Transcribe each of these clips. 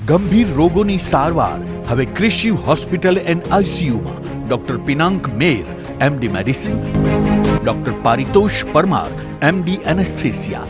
ગંભીર રોગોની સારવાર હવે ક્રિશિવ હોસ્પિટલ એન્ડ આઈસીયુમાં doctor Pinank Mer MD medicine, doctor Paritosh Parmar MD anaesthesia,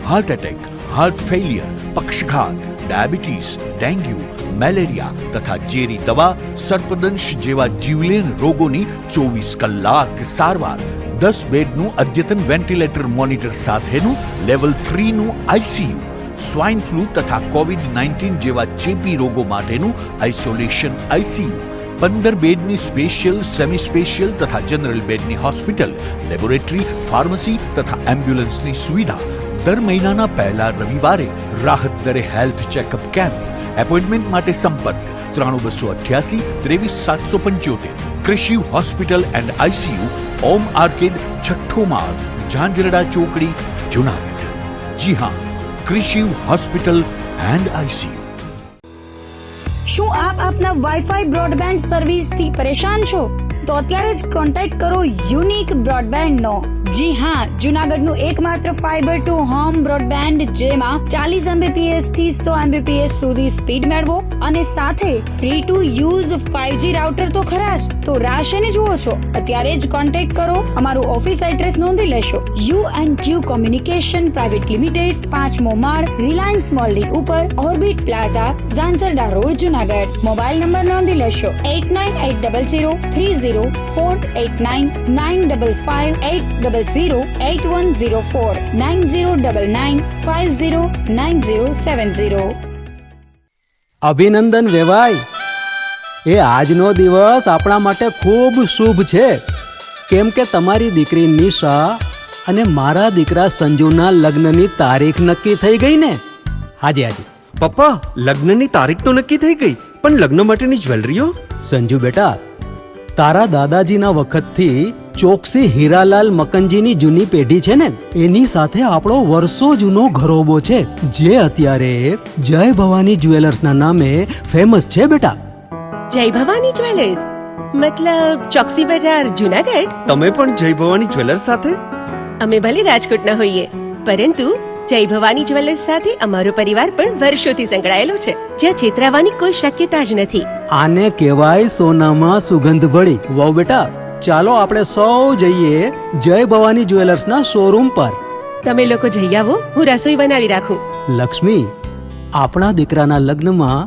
heart attack, heart failure, પક્ષઘાત, ડાયાબિટીસ, ડેન્ગ્યુ, મેલેરિયા તથા ઝેરી દવા, સર્પદંશ જેવા જીવલેણ રોગોની 24 કલાક સારવાર, 10 બેડનું અદ્યતન વેન્ટિલેટર મોનિટર સાથેનું લેવલ 3નું આઈસીયુ, સ્વાઇન ફ્લૂ તથા કોવિડ-19 જેવા ચેપી રોગો માટેનું આઇસોલેશન આઈસીયુ, 15 બેડની સ્પેશિયલ, સેમી સ્પેશિયલ તથા જનરલ બેડની હોસ્પિટલ, લેબોરેટરી, ફાર્મસી તથા એમ્બ્યુલન્સની સુવિધા, દર મહિનાના પહેલા રવિવારે રાહત દરે હેલ્થ ચેકઅપ કેમ્પ. એપોઇન્ટમેન્ટ માટે સંપર્ક 9288 23775. Krishiv hospital and ICU, Om arcade, છઠ્ઠો માળ, ઝાંઝરડા ચોકડી, જુનાગઢ. જી હા, ક્રિશિવ હોસ્પિટલ એન્ડ આઈસીયુ. શું આપ આપના વાઈફાઈ બ્રોડબેન્ડ સર્વિસથી પરેશાન છો? તો અત્યારે જ કોન્ટેક્ટ કરો યુનિક બ્રોડબેન્ડ નો. જી હા, જુનાગઢનું એકમાત્ર ફાઈબર ટુ હોમ બ્રોડબેન્ડ, જેમાં 40 Mbps થી 100 Mbps સુધી સ્પીડ મેળવો અને સાથે free to use 5G router તો ખરા જ. તો રાહ શેની જુઓ છો? અત્યારે જ કોન્ટેક્ટ કરો. અમારું ઓફિસ એડ્રેસ નોંધી લેશો. U&Q કોમ્યુનિકેશન પ્રાઇવેટ લિમિટેડ, 5મો માળ, રિલાયન્સ મોલની ઉપર, orbit plaza, Zanzarda road, Junagadh. Mobile number નોંધી લેશો 89800304899558008104 9099509070. અભિનંદન વેવાય. એ આજનો દિવસ આપણા માટે ખૂબ શુભ છે, કેમ કે તમારી દીકરી નિશા અને મારા દીકરા સંજુના લગ્નની તારીખ નક્કી થઈ ગઈ ને. હાજી હાજી પપ્પા, લગ્નની તારીખ તો નક્કી થઈ ગઈ, પણ લગ્ન માટેની જ્વેલરીઓ? સંજુ બેટા, તારા દાદાજીના વખતથી ચોકસી હીરાલાલ મકનજીની જૂની પેઢી છે ને, એની સાથે આપણો વર્ષો જૂનો ઘરોબો છે, જે અત્યારે જય ભવાની જ્વેલર્સના નામે ફેમસ છે બેટા. જય ભવાની જ્વેલર્સ મતલબ ચોકસી બજાર, જુનાગઢ? તમે પણ જય ભવાની જ્વેલર્સ સાથે? અમે ભલે રાજકોટના હોઈએ, પરંતુ જય ભવાની જ્વેલર્સ સાથે અમારો પરિવાર પણ વર્ષોથી સંકળાયેલો છે, જ્યાં છેતરાવાની કોઈ શક્યતા જ નથી. આને કહેવાય સોનામાં સુગંધ ભળી. વાવ બેટા, ચાલો આપણે સૌ જઈએ જય ભવાની જ્વેલર્સના શોરૂમ પર. તમે લોકો જઈ આવો, હું રસોઈ બનાવી રાખું. લક્ષ્મી, આપણા દીકરાના લગ્નમાં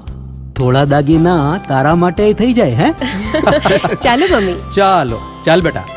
થોડા દાગીના તારા માટે થઈ જાય. હે ચાલો મમ્મી. ચાલો ચાલ બેટા.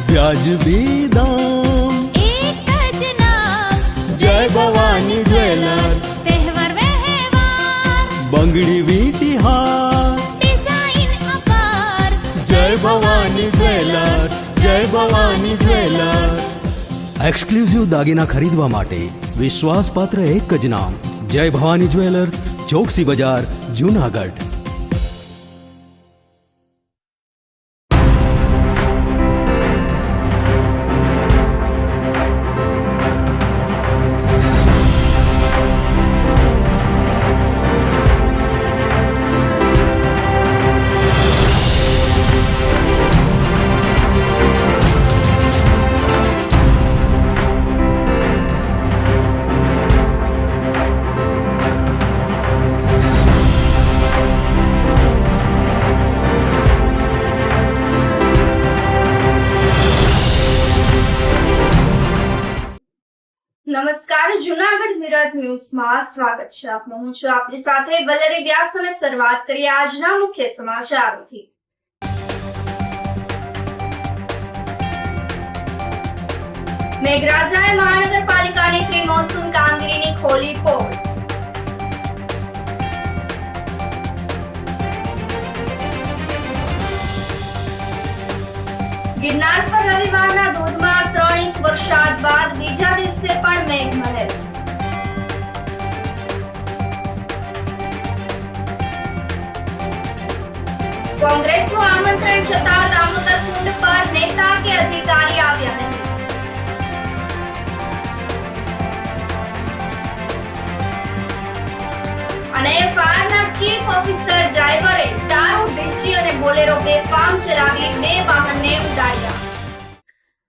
વ્યાજબી દામ, એક જ નામ, જય ભવાની જ્વેલર્સ. તહેવાર વ્યવહાર, બંગડી વીંટી હાર, ડિઝાઇન અપાર, જય ભવાની જ્વેલર્સ, જય ભવાની જ્વેલર્સ. એક્સક્લુઝિવ દાગીના ખરીદવા માટે વિશ્વાસપાત્ર એક જ નામ, જય ભવાની જ્વેલર્સ, ચોકસી બજાર, જુનાગઢ. નમસ્કાર, જુનાગઢ મિરર ન્યૂઝમાં સ્વાગત છે આપનું. હું છું આપની સાથે વલ્લરી વ્યાસ અને શરૂઆત કરીએ આજના મુખ્ય સમાચારોથી. મેઘરાજાએ મહાનગરપાલિકાની પ્રી મોન્સૂન કામગીરીની ખોલી પોલ. ગિરનાર પર રવિવારના ધોધમાર 3 ઇંચ વરસાદ બાદ બીજા દિવસે પણ મેઘમહેર. કોંગ્રેસનું આમંત્રણ છતાં દામોદર કુંડ પર નેતા કે અધિકારી આવ્યા નહીં. અને ફાયરના ચીફ ઓફિસર ડ્રાઈવરે દારૂ ચલાવી 2 વાહનને ઉડાડ્યા.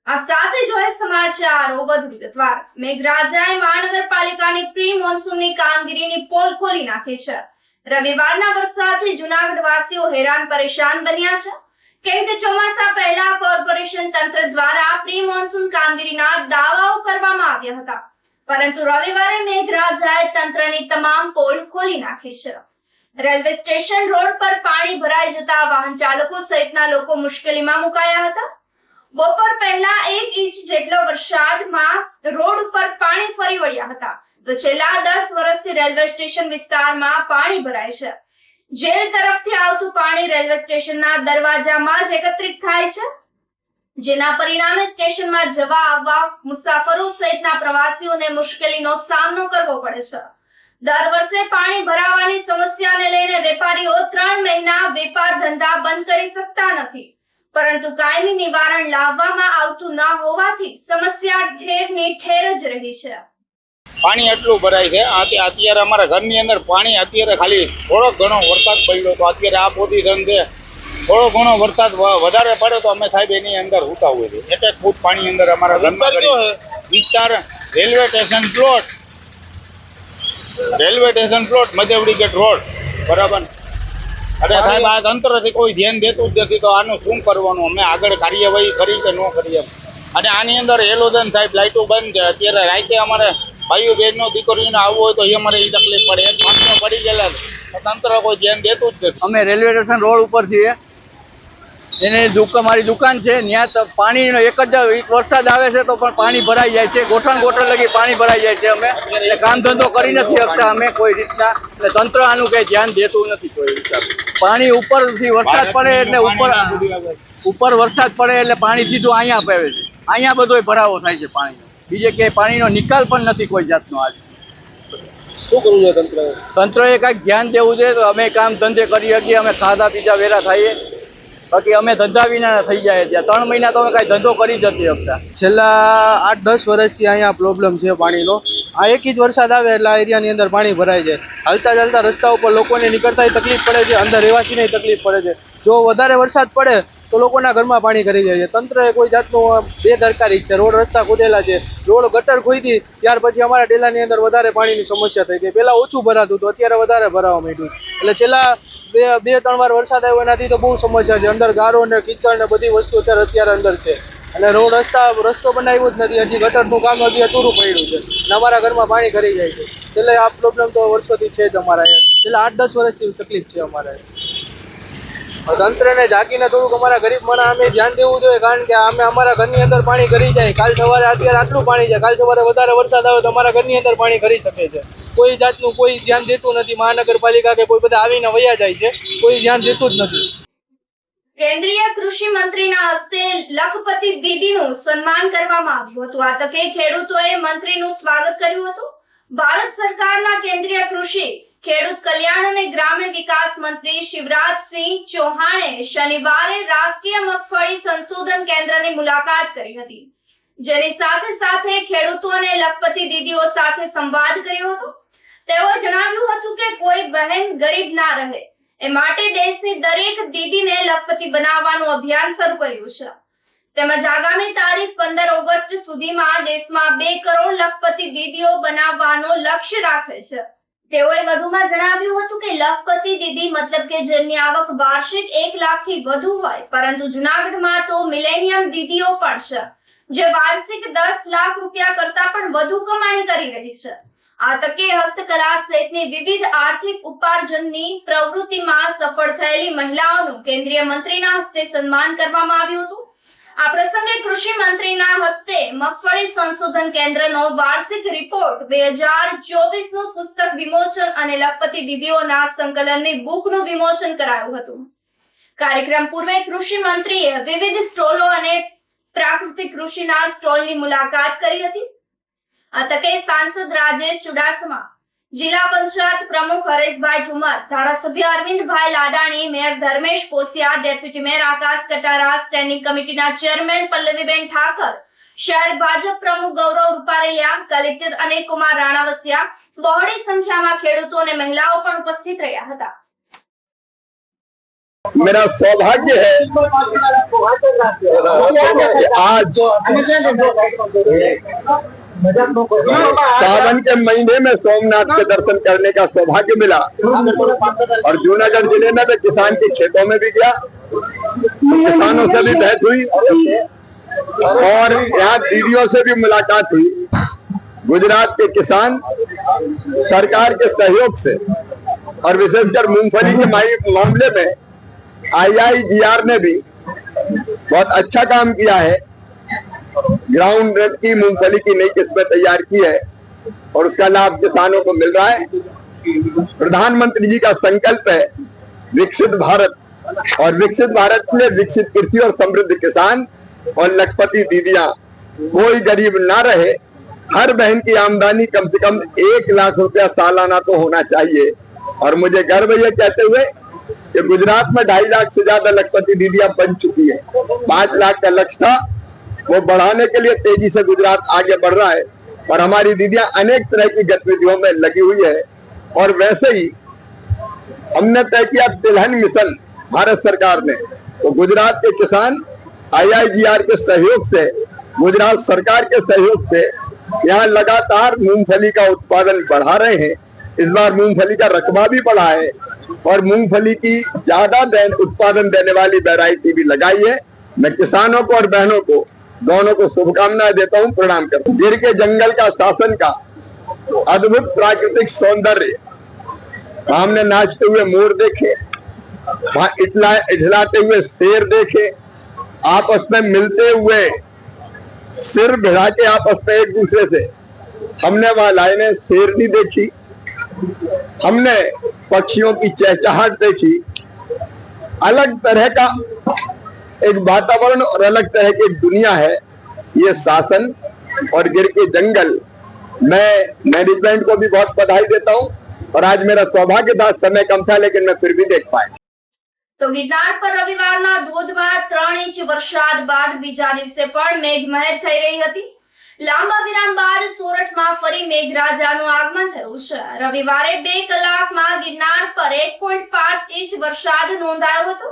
આ સાથે જ હોય સમાચારો વધુ વિગતવાર. મેઘરાજાએ મહાનગરપાલિકાની પ્રી મોન્સૂનની કામગીરીની પોલ ખોલી નાખી છે. રવિવારના વરસાદથી જૂનાગઢ વાસીઓ હેરાન પરેશાન બન્યા છે. કેમ કે ચોમાસા પહેલા કોર્પોરેશન તંત્ર દ્વારા પ્રી મોન્સૂન કામગીરીના દાવાઓ કરવામાં આવ્યા હતા, પરંતુ રવિવારે મેઘરાજાએ તંત્રની તમામ પોલ ખોલી નાખી છે. રેલવે સ્ટેશન રોડ પર પાણી ભરાઈ જતા વાહન ચાલકો સહિતના લોકો મુશ્કેલીમાં મુકાયા હતા. બપોર પહેલા 1 ઇંચ જેટલો વરસાદમાં રોડ ઉપર પાણી ફરી વળ્યા હતા. તો છેલ્લા 10 વર્ષથી રેલવે સ્ટેશન વિસ્તારમાં પાણી ભરાય છે. જેલ તરફથી આવતું પાણી રેલવે સ્ટેશનના દરવાજામાં જ એકત્રિત થાય છે, જેના પરિણામે સ્ટેશનમાં જવા આવવા મુસાફરો સહિતના પ્રવાસીઓને મુશ્કેલીનો સામનો કરવો પડે છે. દર વર્ષે પાણી ભરાવાની સમસ્યાને લઈને વેપારીઓ 3 મહિના વેપાર ધંધા બંધ કરી શકતા નથી, પરંતુ કાયમી નિવારણ લાવવામાં આવતું ન હોવાથી સમસ્યા ઠેરની ઠેર જ રહી છે. પાણી એટલું ભરાય છે. અત્યારે અમારા ઘરની અંદર પાણી અત્યારે ખાલી થોડોક ઘણો વરસાદ પડ્યો તો અત્યારે આ પોઝિશન છે. થોડો ઘણો વરસાદ વધારે પડે તો અમે સાહેબ એની અંદર ઉતા હોય છે. 1 ફૂટ પાણી અંદર અમારા ઘરમાં વિસ્તાર રેલવે સ્ટેશન પ્લોટ મધ્યવડી ગેટ રોડ બરાબર. અરે સાહેબ આ તંત્રથી કોઈ ધ્યાન દેતું જ નથી, તો આનું શું કરવાનું? અમે આગળ કાર્યવાહી કરી કે ન કરીએ? અને આની અંદર એલોજન સાહેબ લાઇટો બંધ છે. અત્યારે રાતે અમારે ભાઈઓ બહેનો દીકરીઓને આવવું હોય તો એ અમારે એ તકલીફ પડે. એક માણસો પડી ગયેલા તો તંત્ર કોઈ ધ્યાન દેતું જ નથી. અમે રેલવે સ્ટેશન રોડ ઉપર છીએ. મારી દુકાન છે, ત્યાં પાણીનો એક જ વરસાદ આવે છે તો પણ પાણી ભરાઈ જાય છે. ગોઠણ લગી પાણી ભરાઈ જાય છે. અમે એટલે કામ ધંધો કરી નથી શકતા અમે કોઈ રીતના. એટલે તંત્ર આનું કઈ ધ્યાન દેતું નથી કોઈ રીતના. પાણી ઉપરથી વરસાદ પડે એટલે ઉપર વરસાદ પડે એટલે પાણી સીધું અહીંયા આવે છે. અહીંયા બધો ભરાવો થાય છે પાણીનો. બીજે ક્યાંય પાણીનો નિકાલ પણ નથી કોઈ જાતનો. આજે શું કરવું છે તંત્રએ કાંઈક ધ્યાન દેવું છે તો અમે કામ ધંધે કરી શકીએ, અમે ખાધા પીધા વેરા થઈએ. બાકી અમે ધંધા વિના થઈ જાય. ત્યાં 3 મહિના તો અમે કાંઈ ધંધો કરી જ નથી શકતા. છેલ્લા 8-10 વર્ષથી અહીંયા પ્રોબ્લેમ છે પાણીનો. આ એક જ વરસાદ આવે એટલે આ એરિયાની અંદર પાણી ભરાઈ જાય. હાલતા ચાલતા રસ્તા ઉપર લોકોને નીકળતા તકલીફ પડે છે, અંદર રહેવાસીને તકલીફ પડે છે. જો વધારે વરસાદ પડે તો લોકોના ઘરમાં પાણી કરી જાય છે. તંત્રએ કોઈ જાતનું બેદરકારી છે. રોડ રસ્તા ખોદેલા છે, રોડ ગટર ખોદી ત્યાર પછી અમારા ડેલાની અંદર વધારે પાણીની સમસ્યા થઈ ગઈ. પહેલા ઓછું ભરાતું હતું, અત્યારે વધારે ભરાવા માંડ્યું. એટલે છેલ્લા 2-3 વાર વરસાદ આવ્યો એનાથી તો બહુ સમસ્યા છે. અંદર ગારો ને કીચડ ને બધી વસ્તુ અત્યારે અંદર છે. અને રસ્તો બનાવ્યો જ નથી. હજી ગટરનું કામ હજી અધૂરું પડ્યું છે અને અમારા ઘરમાં પાણી કરી જાય છે. એટલે આ પ્રોબ્લેમ તો વર્ષોથી છે જ અમારા અહીંયા. છેલ્લા 8-10 વર્ષથી તકલીફ છે અમારે. તંત્રને જાગીને થોડુંક અમારા ગરીબ માણસ અમે ધ્યાન દેવું જોઈએ, કારણ કે અમે અમારા ઘરની અંદર પાણી કરી જાય. કાલ સવારે અત્યારે આટલું પાણી છે, કાલ સવારે વધારે વરસાદ આવે તો અમારા ઘરની અંદર પાણી કરી શકે છે. કોઈ જાતનું કોઈ ધ્યાન દેતું નથી. મહાનગરપાલિકા કે કોઈ બધા આવીને વયા જાય છે, કોઈ ધ્યાન દેતું જ નથી. કેન્દ્રીય કૃષિ મંત્રીના હસ્તે લખપતિ દીદીનું સન્માન કરવામાં આવ્યું હતું. આ તકે ખેડૂતોએ મંત્રીનું સ્વાગત કર્યું હતું. ભારત સરકારના કેન્દ્રીય કૃષિ, ખેડૂત કલ્યાણ અને ગ્રામીણ વિકાસ મંત્રી શિવરાજસિંહ ચૌહાણે શનિવારે રાષ્ટ્રીય મગફળી સંશોધન કેન્દ્રની મુલાકાત કરી હતી, જેની સાથે સાથે ખેડૂતો અને લખપતિ દીદીઓ સાથે સંવાદ કર્યો હતો. તેઓએ જણાવ્યું હતું કે કોઈ બહેન ગરીબ ના રહે એ માટે દેશની દરેક દીદીને લખપતિ બનાવવાનું અભિયાન શરૂ કર્યું છે. તેમજ આગામી તારીખ 15 ઓગસ્ટ સુધીમાં દેશમાં 2 કરોડ લખપતિ દીદીઓ બનાવવાનું લક્ષ્ય રાખે છે. તેઓએ વધુમાં જણાવ્યું હતું કે લખપતિ દીદી મતલબ કે જેમની આવક વાર્ષિક 1 લાખથી વધુ હોય, પરંતુ જૂનાગઢમાં તો મિલેનિયમ દીદીઓ પણ છે જે વાર્ષિક 10 લાખ રૂપિયા કરતા પણ વધુ કમાણી કરી રહી છે. આ તકે હસ્તકલા સહિતની વિવિધ આર્થિક ઉપાર્જનની પ્રવૃત્તિમાં સફળ થયેલી મહિલાઓનું કેન્દ્રીય મંત્રીના હસ્તે સન્માન કરવામાં આવ્યું હતું. આ પ્રસંગે કૃષિ મંત્રીના હસ્તે મગફળી સંશોધન કેન્દ્રનો વાર્ષિક રિપોર્ટ 2024નું પુસ્તક વિમોચન અને લખપતિ દીદીઓના સંકલનની બુકનું વિમોચન કરાયું હતું. કાર્યક્રમ પૂર્વે કૃષિ મંત્રીએ વિવિધ સ્ટોલો અને પ્રાકૃતિક કૃષિના સ્ટોલની મુલાકાત કરી હતી. આ તકે સાંસદ રાજેશ ચુડાસમા, જિલ્લા પંચાયત પ્રમુખ હરેશભાઈ ઠુમર, ધારાસભ્ય Arvindbhai Ladani, mayor Dharmesh Posiya, deputy mayor Akash Katara, standing કમિટીના ચેરમેન પલ્લવીબેન ઠાકર, શહેર ભાજપ પ્રમુખ ગૌરવ રૂપારેલિયા, કલેક્ટર અનિલકુમાર રાણાવસિયા, બહોળી સંખ્યામાં ખેડૂતો અને મહિલાઓ પણ ઉપસ્થિત રહ્યા હતા. मेरा सौभाग्य है कि आज सावन के महीने में सोमनाथ के दर्शन करने का सौभाग्य मिला और जूनागढ़ जिले में मैं किसान के खेतों में भी गया, किसानों से भी भेंट हुई और यहाँ दीदियों से भी मुलाकात हुई। गुजरात के किसान सरकार के सहयोग से और विशेषकर मूंगफली के मामले में IIGR ने भी बहुत अच्छा काम किया है। ग्राउंड नट की मूंगफली की नई किस्में तैयार की है और उसका लाभ किसानों को मिल रहा है। प्रधानमंत्री जी का संकल्प है विकसित भारत, और विकसित भारत में विकसित कृषि और समृद्ध किसान और लखपति दीदियां, कोई गरीब ना रहे। हर बहन की आमदनी कम से कम 1 लाख रुपया सालाना तो होना चाहिए। और मुझे गर्व ये कहते हुए कि गुजरात में 2.5 लाख से ज्यादा लखपति दीदियां बन चुकी है। 5 लाख का लक्ष्य था, वो बढ़ाने के लिए तेजी से गुजरात आगे बढ़ रहा है और हमारी दीदियां अनेक तरह की गतिविधियों में लगी हुई है। और वैसे ही हमने तय किया तिलहन मिशन भारत सरकार ने, तो गुजरात के किसान IIGR के सहयोग से, गुजरात सरकार के सहयोग से यहाँ लगातार मूंगफली का उत्पादन बढ़ा रहे हैं। इस बार मूंगफली का रकबा भी बढ़ा है और मूंगफली की ज्यादा उत्पादन देने वाली वैरायटी भी लगाई है। मैं किसानों को और बहनों को दोनों को शुभकामनाएं देता हूं, प्रणाम करता हूं। गिर के जंगल का शासन का अद्भुत प्राकृतिक सौंदर्य, हमने नाचते हुए मोर देखे, वहां इठलाते हुए शेर देखे, आपस में मिलते हुए सिर भिड़ा के आपस में एक दूसरे से, हमने वहां लाइनें शेरनी देखी, हमने पक्षियों की चहचहाट देखी। अलग तरह का एक वातावरण और अलग तरह की एक दुनिया है ये शासन और गिर के जंगल। मैं मैनेजमेंट को भी बहुत बधाई देता हूं और आज मेरा सौभाग्य था, समय कम था लेकिन मैं फिर भी देख पाया। તો ગિરનાર પર રવિવારના ધોધમાર 3 ઇંચ વરસાદ બાદ બીજા દિવસે પણ મેઘમહેર થઈ રહી હતી। લાંબા વિરામ બાદ સોરઠમાં ફરી મેઘરાજાનું આગમન થયું છે। રવિવારે 2 કલાકમાં ગિરનાર પર 1.5 ઇંચ વરસાદ નોંધાયો હતો।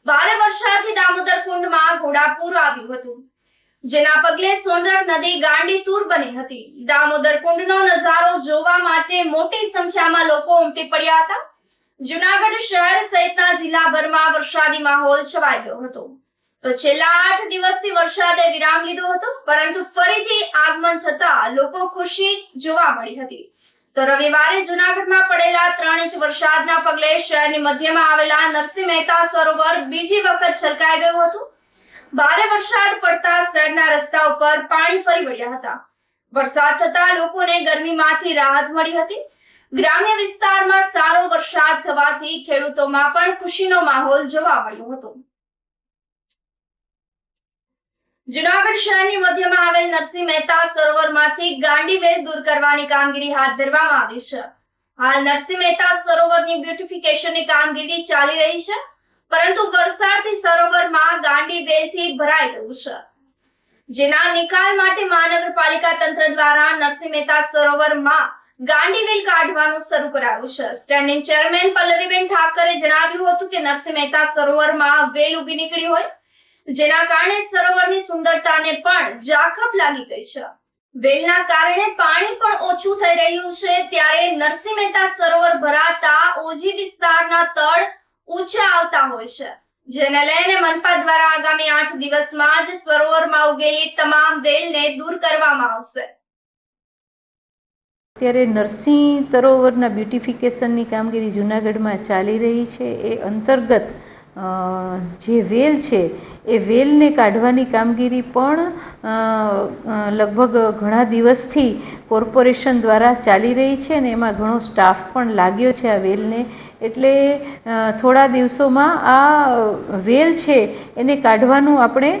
ભારે વરસાદથી દામોદર કુંડમાં ઘોડાપૂર આવ્યું હતું, જેના પગલે સોનરખ નદી ગાંડીતુર બની હતી। દામોદર કુંડનો નજારો જોવા માટે મોટી સંખ્યામાં લોકો ઉમટી પડ્યા હતા। જૂનાગઢ શહેર સહિતના જિલ્લાભરમાં વરસાદી માહોલ છવાઈ ગયો હતો। તો છેલ્લા 8 દિવસથી વરસાદે વિરામ લીધો હતો, પરંતુ ફરીથી આગમન થતા લોકો ખુશી જોવા મળી હતી। તો રવિવારે જૂનાગઢમાં પડેલા 3 ઇંચ વરસાદના પગલે શહેરની મધ્યમાં આવેલા નરસિંહ મહેતા સરોવર બીજી વખત છલકાઈ ગયું હતું। ભારે વરસાદ પડતા શહેરના રસ્તા ઉપર પાણી ફરી વળ્યા હતા। વરસાદ થતા લોકોને ગરમીમાંથી રાહત મળી હતી। ગ્રામ્ય વિસ્તારમાં સારો વરસાદ થવાથી ખેડૂતોમાં પણ ખુશીનો માહોલ જોવા મળ્યો હતો। જૂનાગઢ શહેરની મધ્યમાં આવેલ નરસિંહ મહેતા સરોવરમાંથી ગાંડીવેલ દૂર કરવાની કામગીરી હાથ ધરવામાં આવી છે। હાલ નરસિંહ મહેતા સરોવરની બ્યુટિફિકેશનની કામગીરી ચાલી રહી છે, પરંતુ વરસાદથી સરોવરમાં ગાંડીવેલથી ભરાઈ ગયું છે, જેના નિકાલ માટે મહાનગરપાલિકા તંત્ર દ્વારા નરસિંહ મહેતા સરોવરમાં ગાંડીવેલ કાઢવાનું શરૂ કરાયું છે। સ્ટેન્ડિંગ ચેરમેન પલ્લવીબેન ઠાકરે જણાવ્યું હતું કે નરસિંહ મહેતા સરોવરમાં વેલ ઉભી નીકળી હોય, જેના કારણે સરોવરની સુંદરતાને પણ જાખપ લાગી ગઈ છે। વેલના કારણે પાણી પણ ઓછું થઈ રહ્યું છે, ત્યારે નરસિંહ મહેતા સરોવર ભરાતા ઓજી વિસ્તારના તળ ઊંચા આવતા હોય છે, જેને લઈને મનપા દ્વારા આગામી 8 દિવસમાં જ સરોવરમાં ઉગેલી તમામ વેલને દૂર કરવામાં આવશે। અત્યારે નરસિંહ સરોવરના બ્યુટિફિકેશનની કામગીરી જૂનાગઢમાં ચાલી રહી છે। એ અંતર્ગત જે વેલ છે એ વેલને કાઢવાની કામગીરી પણ લગભગ ઘણા દિવસથી કોર્પોરેશન દ્વારા ચાલી રહી છે અને એમાં ઘણો સ્ટાફ પણ लाग्यो છે આ વેલને। એટલે થોડા દિવસોમાં આ વેલ છે એને કાઢવાનું આપણે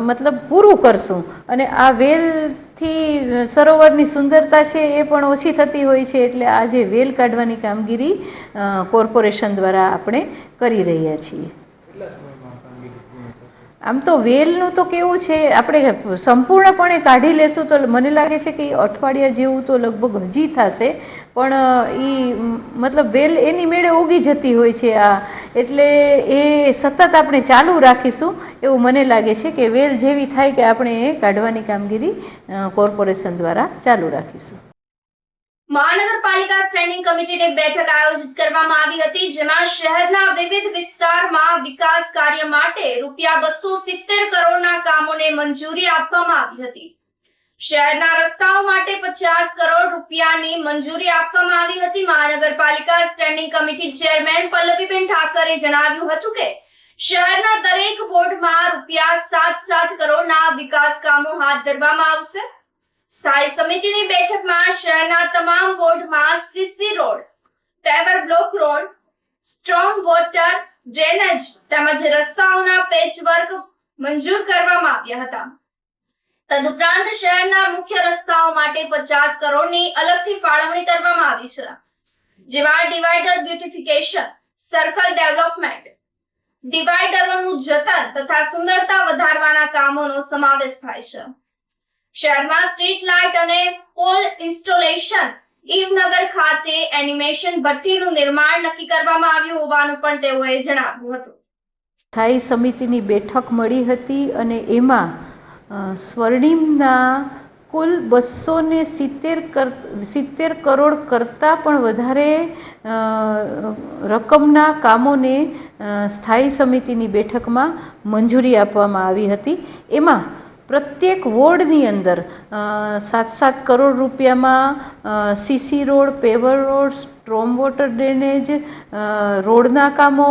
મતલબ પૂરું કરશું અને આ વેલથી સરોવરની સુંદરતા છે એ પણ ઓછી થતી હોય છે। એટલે આ જે વેલ કાઢવાની કામગીરી કોર્પોરેશન દ્વારા આપણે કરી રહ્યા છીએ। આમ તો વેલનું તો કેવું છે, આપણે સંપૂર્ણપણે કાઢી લેશું તો મને લાગે છે કે અઠવાડિયા જેવું તો લગભગ હજી થશે, પણ એ મતલબ વેલ એની મેળે ઉગી જતી હોય છે આ, એટલે એ સતત આપણે ચાલુ રાખીશું એવું મને લાગે છે કે વેલ જેવી થાય કે આપણે એ કાઢવાની કામગીરી કોર્પોરેશન દ્વારા ચાલુ રાખીશું. મહાનગરપાલિકા સ્ટેન્ડિંગ કમિટીની બેઠક આયોજિત કરવામાં આવી હતી, જેમાં શહેરના વિવિધ વિસ્તારમાં વિકાસ કાર્ય માટે ₹270 કરોડના કામોને મંજૂરી આપવામાં આવી હતી. શહેરના રસ્તાઓ માટે 50 કરોડ રૂપિયાની મંજૂરી આપવામાં આવી હતી. મહાનગરપાલિકા standing committee chairman Pallaviben Thackeray જણાવ્યું હતું કે શહેરના દરેક વોર્ડમાં ₹7 કરોડના વિકાસ કામો હાથ ધરવામાં આવશે. સ્થાયી સમિતિની બેઠકમાં શહેરના તમામ વોર્ડમાં CC road, paver block road, strong water drainage તેમજ રસ્તાઓના પેચવર્ક મંજૂર કરવામાં આવ્યા હતા. તદુપરાંત શહેરના મુખ્ય રસ્તાઓ માટે 50 કરોડની અલગથી ફાળવણી કરવામાં આવી છે, જેમાં ડિવાઈડર બ્યુટિફિકેશન, સર્કલ ડેવલપમેન્ટ, ડિવાઈડરોનું જતન તથા સુંદરતા વધારવાના કામોનો સમાવેશ થાય છે. શહેરમાં સ્ટ્રીટ લાઇટ અને પોલ ઇન્સ્ટોલેશન, ઈવનગર ખાતે એનિમેશન ભઠ્ઠીનું નિર્માણ નક્કી કરવામાં આવ્યું હોવાનું પણ તેઓએ જણાવ્યું હતું. સ્થાયી સમિતિની બેઠક મળી હતી અને એમાં સ્વર્ણિમના કુલ 270 કરોડ કરતાં પણ વધારે રકમના કામોને સ્થાયી સમિતિની બેઠકમાં મંજૂરી આપવામાં આવી હતી. એમાં પ્રત્યેક વોર્ડની અંદર 7 કરોડ રૂપિયામાં CC road, paver road, storm water drainage, રોડના કામો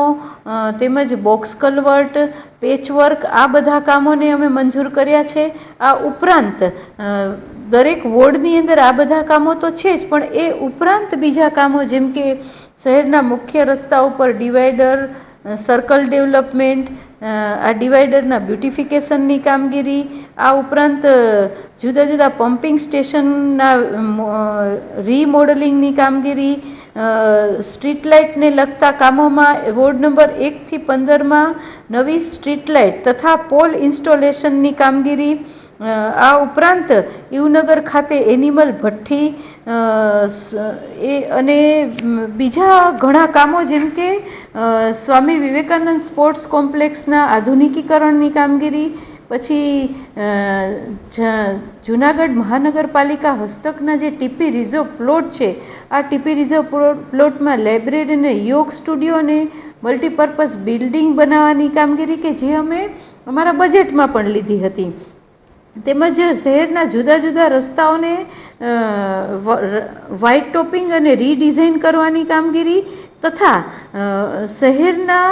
તેમજ બોક્સ કલવર્ટ, પેચવર્ક, આ બધા કામોને અમે મંજૂર કર્યા છે. આ ઉપરાંત દરેક વોર્ડની અંદર આ બધા કામો તો છે જ, પણ એ ઉપરાંત બીજા કામો જેમ કે શહેરના મુખ્ય રસ્તા ઉપર ડિવાઈડર, સર્કલ ડેવલપમેન્ટ, આ ડિવાઈડરના બ્યુટિફિકેશનની કામગીરી, આ ઉપરાંત જુદા જુદા પમ્પિંગ સ્ટેશનના રીમોડલિંગની કામગીરી, સ્ટ્રીટ લાઇટને લગતા કામોમાં વોર્ડ નંબર 1 થી 15માં નવી સ્ટ્રીટ લાઇટ તથા પોલ ઇન્સ્ટોલેશનની કામગીરી, આ ઉપરાંત ઈવનગર ખાતે એનિમલ ભઠ્ઠી અને બીજા ઘણા કામો જેમ કે સ્વામી વિવેકાનંદ સ્પોર્ટ્સ કોમ્પ્લેક્સના આધુનિકીકરણની કામગીરી, પછી જૂનાગઢ મહાનગરપાલિકા હસ્તકના જે ટીપી રિઝર્વ પ્લોટ છે, આ ટીપી રિઝર્વ પ્લોટમાં લાઇબ્રેરી અને યોગ સ્ટુડિયો અને મલ્ટીપર્પઝ બિલ્ડિંગ બનાવવાની કામગીરી કે જે અમે અમારા બજેટમાં પણ લીધી હતી. તેમજ શહેરના જુદા જુદા રસ્તાઓને વ્હાઇટ ટોપિંગ અને રીડિઝાઇન કરવાની કામગીરી તથા શહેરના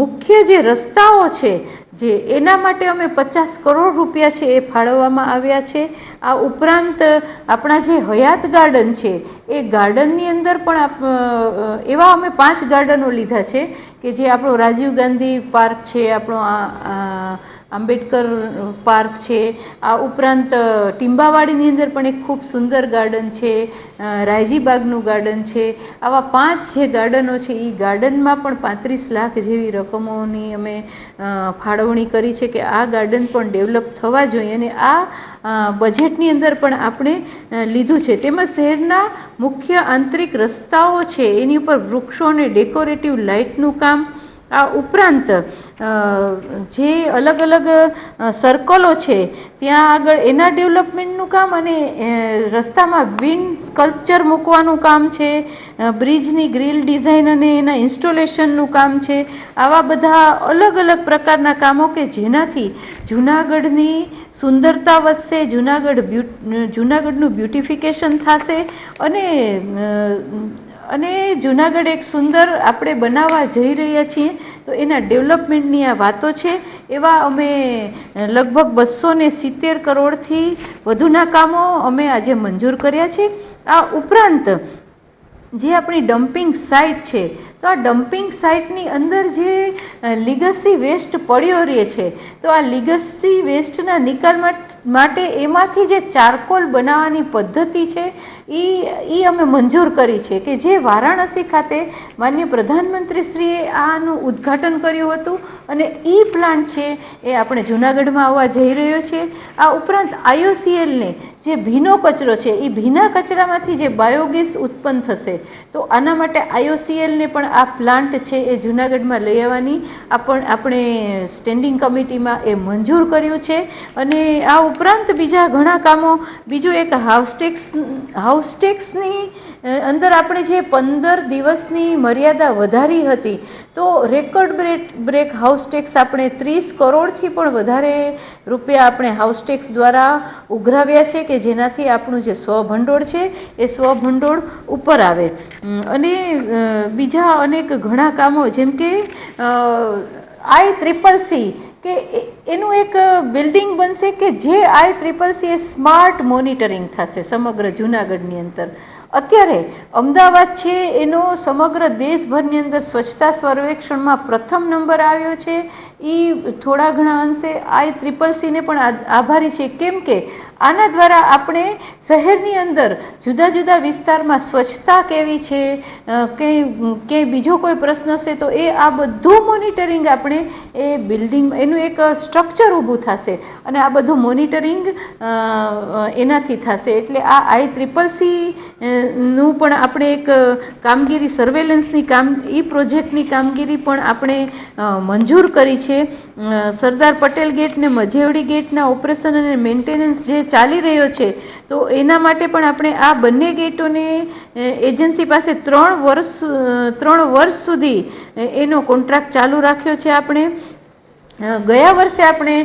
મુખ્ય જે રસ્તાઓ છે જે એના માટે અમે 50 કરોડ રૂપિયા છે એ ફાળવવામાં આવ્યા છે. આ ઉપરાંત આપણા જે હયાત ગાર્ડન છે એ ગાર્ડનની અંદર પણ એવા અમે 5 ગાર્ડનો લીધા છે કે જે આપણો રાજીવ ગાંધી પાર્ક છે, આપણો આંબેડકર પાર્ક છે, આ ઉપરાંત ટીંબાવાડીની અંદર પણ એક ખૂબ સુંદર ગાર્ડન છે, રાયજીબાગનું ગાર્ડન છે. આવા 5 જે ગાર્ડનો છે એ ગાર્ડનમાં પણ 35 લાખ જેવી રકમોની અમે ફાળવણી કરી છે કે આ ગાર્ડન પણ ડેવલપ થવા જોઈએ અને આ બજેટની અંદર પણ આપણે લીધું છે. તેમજ શહેરના મુખ્ય આંતરિક રસ્તાઓ છે એની ઉપર વૃક્ષો અને ડેકોરેટિવ લાઇટનું કામ, આ ઉપરાંત જે અલગ અલગ સર્કલો છે ત્યાં આગળ એના ડેવલપમેન્ટનું કામ અને રસ્તામાં વિન્ડ સ્કલ્પચર મૂકવાનું કામ છે, બ્રિજની ગ્રીલ ડિઝાઇન અને એના ઇન્સ્ટોલેશનનું કામ છે. આવા બધા અલગ અલગ પ્રકારના કામો કે જેનાથી જૂનાગઢની સુંદરતા વધશે, જૂનાગઢનું બ્યુટિફિકેશન થશે અને જૂનાગઢ એક સુંદર આપણે બનાવવા જઈ રહ્યા છીએ તો એના ડેવલપમેન્ટની આ વાતો છે. એવા અમે લગભગ 270 કરોડથી વધુના કામો અમે આજે મંજૂર કર્યા છે. આ ઉપરાંત જે આપણી ડમ્પિંગ સાઇટ છે તો તો આ ડમ્પિંગ સાઇટની અંદર જે લીગસી વેસ્ટ પડ્યો રહે છે, તો આ લીગસી વેસ્ટના નિકાલ માટે એમાંથી જે ચારકોલ બનાવવાની પદ્ધતિ છે એ અમે મંજૂર કરી છે, કે જે વારાણસી ખાતે માનનીય પ્રધાનમંત્રીશ્રીએ આનું ઉદ્ઘાટન કર્યું હતું અને પ્લાન્ટ છે એ આપણે જૂનાગઢમાં આવવા જઈ રહ્યો છે. આ ઉપરાંત IOCLને જે ભીનો કચરો છે એ ભીના કચરામાંથી જે બાયોગેસ ઉત્પન્ન થશે, તો આના માટે IOCLને પણ આ પ્લાન્ટ છે એ જૂનાગઢમાં લઈ આવવાની આપણે સ્ટેન્ડિંગ કમિટીમાં એ મંજૂર કર્યું છે. અને આ ઉપરાંત બીજા ઘણા કામો, બીજું એક હાઉસટેક્સની અંદર આપણે જે 15 દિવસની મર્યાદા વધારી હતી, તો રેકોર્ડ બ્રેક હાઉસટેક્સ આપણે 30 કરોડથી પણ વધારે રૂપિયા આપણે હાઉસટેક્સ દ્વારા ઉઘરાવ્યા છે, કે જેનાથી આપણું જે સ્વભંડોળ છે એ સ્વભંડોળ ઉપર આવે. અને બીજા અનેક ઘણા કામો, જેમ કે ICCC કે એનું એક બિલ્ડિંગ બનશે કે જે ICCC એ સ્માર્ટ મોનિટરિંગ થશે સમગ્ર જૂનાગઢની અંદર. અત્યારે અમદાવાદ છે એનો સમગ્ર દેશભરની અંદર સ્વચ્છતા સર્વેક્ષણમાં પ્રથમ નંબર આવ્યો છે. એ થોડા ઘણા અંશે ICCCને પણ આભારી છે, કેમ કે આના દ્વારા આપણે શહેરની અંદર જુદા જુદા વિસ્તારમાં સ્વચ્છતા કેવી છે, કે બીજો કોઈ પ્રશ્ન છે, તો એ આ બધું મોનિટરિંગ આપણે એ બિલ્ડિંગ એનું એક સ્ટ્રક્ચર ઊભું થશે અને આ બધું મોનિટરિંગ એનાથી થશે. એટલે આ ICCC નું પણ આપણે એક કામગીરી સર્વેલન્સની પ્રોજેક્ટની કામગીરી પણ આપણે મંજૂર કરી છે. સરદાર પટેલ ગેટ ને મજેવડી ગેટના ઓપરેશન અને મેન્ટેનન્સ જે ચાલી રહ્યો છે, તો એના માટે પણ આપણે આ બંને ગેટોને એજન્સી પાસે 3 વર્ષ સુધી એનો કોન્ટ્રાક્ટ ચાલુ રાખ્યો છે. આપણે ગયા વર્ષે આપણે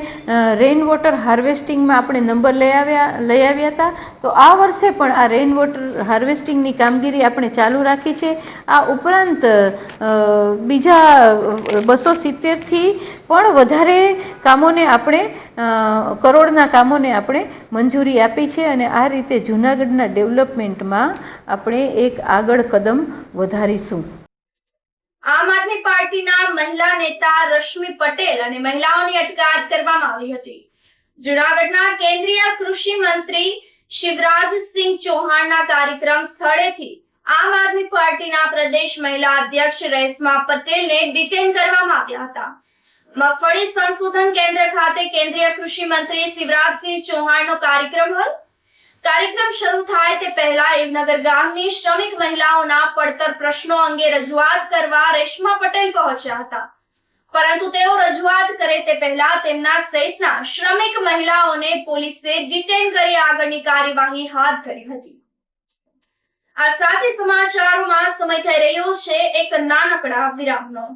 રેઇન વોટર હાર્વેસ્ટિંગમાં આપણે નંબર લઈ આવ્યા હતા, તો આ વર્ષે પણ આ રેઇન વોટર હાર્વેસ્ટિંગની કામગીરી આપણે ચાલુ રાખી છે. આ ઉપરાંત બીજા 270થી પણ વધારે કામોને આપણે કરોડના કામોને આપણે મંજૂરી આપી છે. અને આ રીતે જૂનાગઢના ડેવલપમેન્ટમાં આપણે એક આગળ કદમ વધારીશું. આમ આદમી પાર્ટીના મહિલા નેતા રશ્મિ પટેલ અને મહિલાઓની અટકાયત કરવામાં આવી હતી. જૂનાગઢના કેન્દ્રીય કૃષિ મંત્રી શિવરાજસિંહ ચૌહાણના કાર્યક્રમ સ્થળેથી આમ આદમી પાર્ટીના પ્રદેશ મહિલા અધ્યક્ષ રેશમા પટેલને ડિટેન કરવામાં આવ્યા હતા. મગફળી સંશોધન કેન્દ્ર ખાતે કેન્દ્રીય કૃષિ મંત્રી શિવરાજસિંહ ચૌહાણનો કાર્યક્રમ હતો. કાર્યક્રમ શરૂ થાય તે પહેલા એવનગર ગામની શ્રમિક મહિલાઓના પડતર પ્રશ્નો અંગે રજૂઆત કરવા રેશમા પટેલ પહોંચ્યા હતા, પરંતુ તેઓ રજૂઆત કરે તે પહેલા તેમના સહિતના શ્રમિક મહિલાઓને પોલીસે ડિટેન કરી આગળની કાર્યવાહી હાથ ધરી હતી. આ સાથે સમાચારોમાં સમય થઈ રહ્યો છે એક નાનકડા વિરામનો.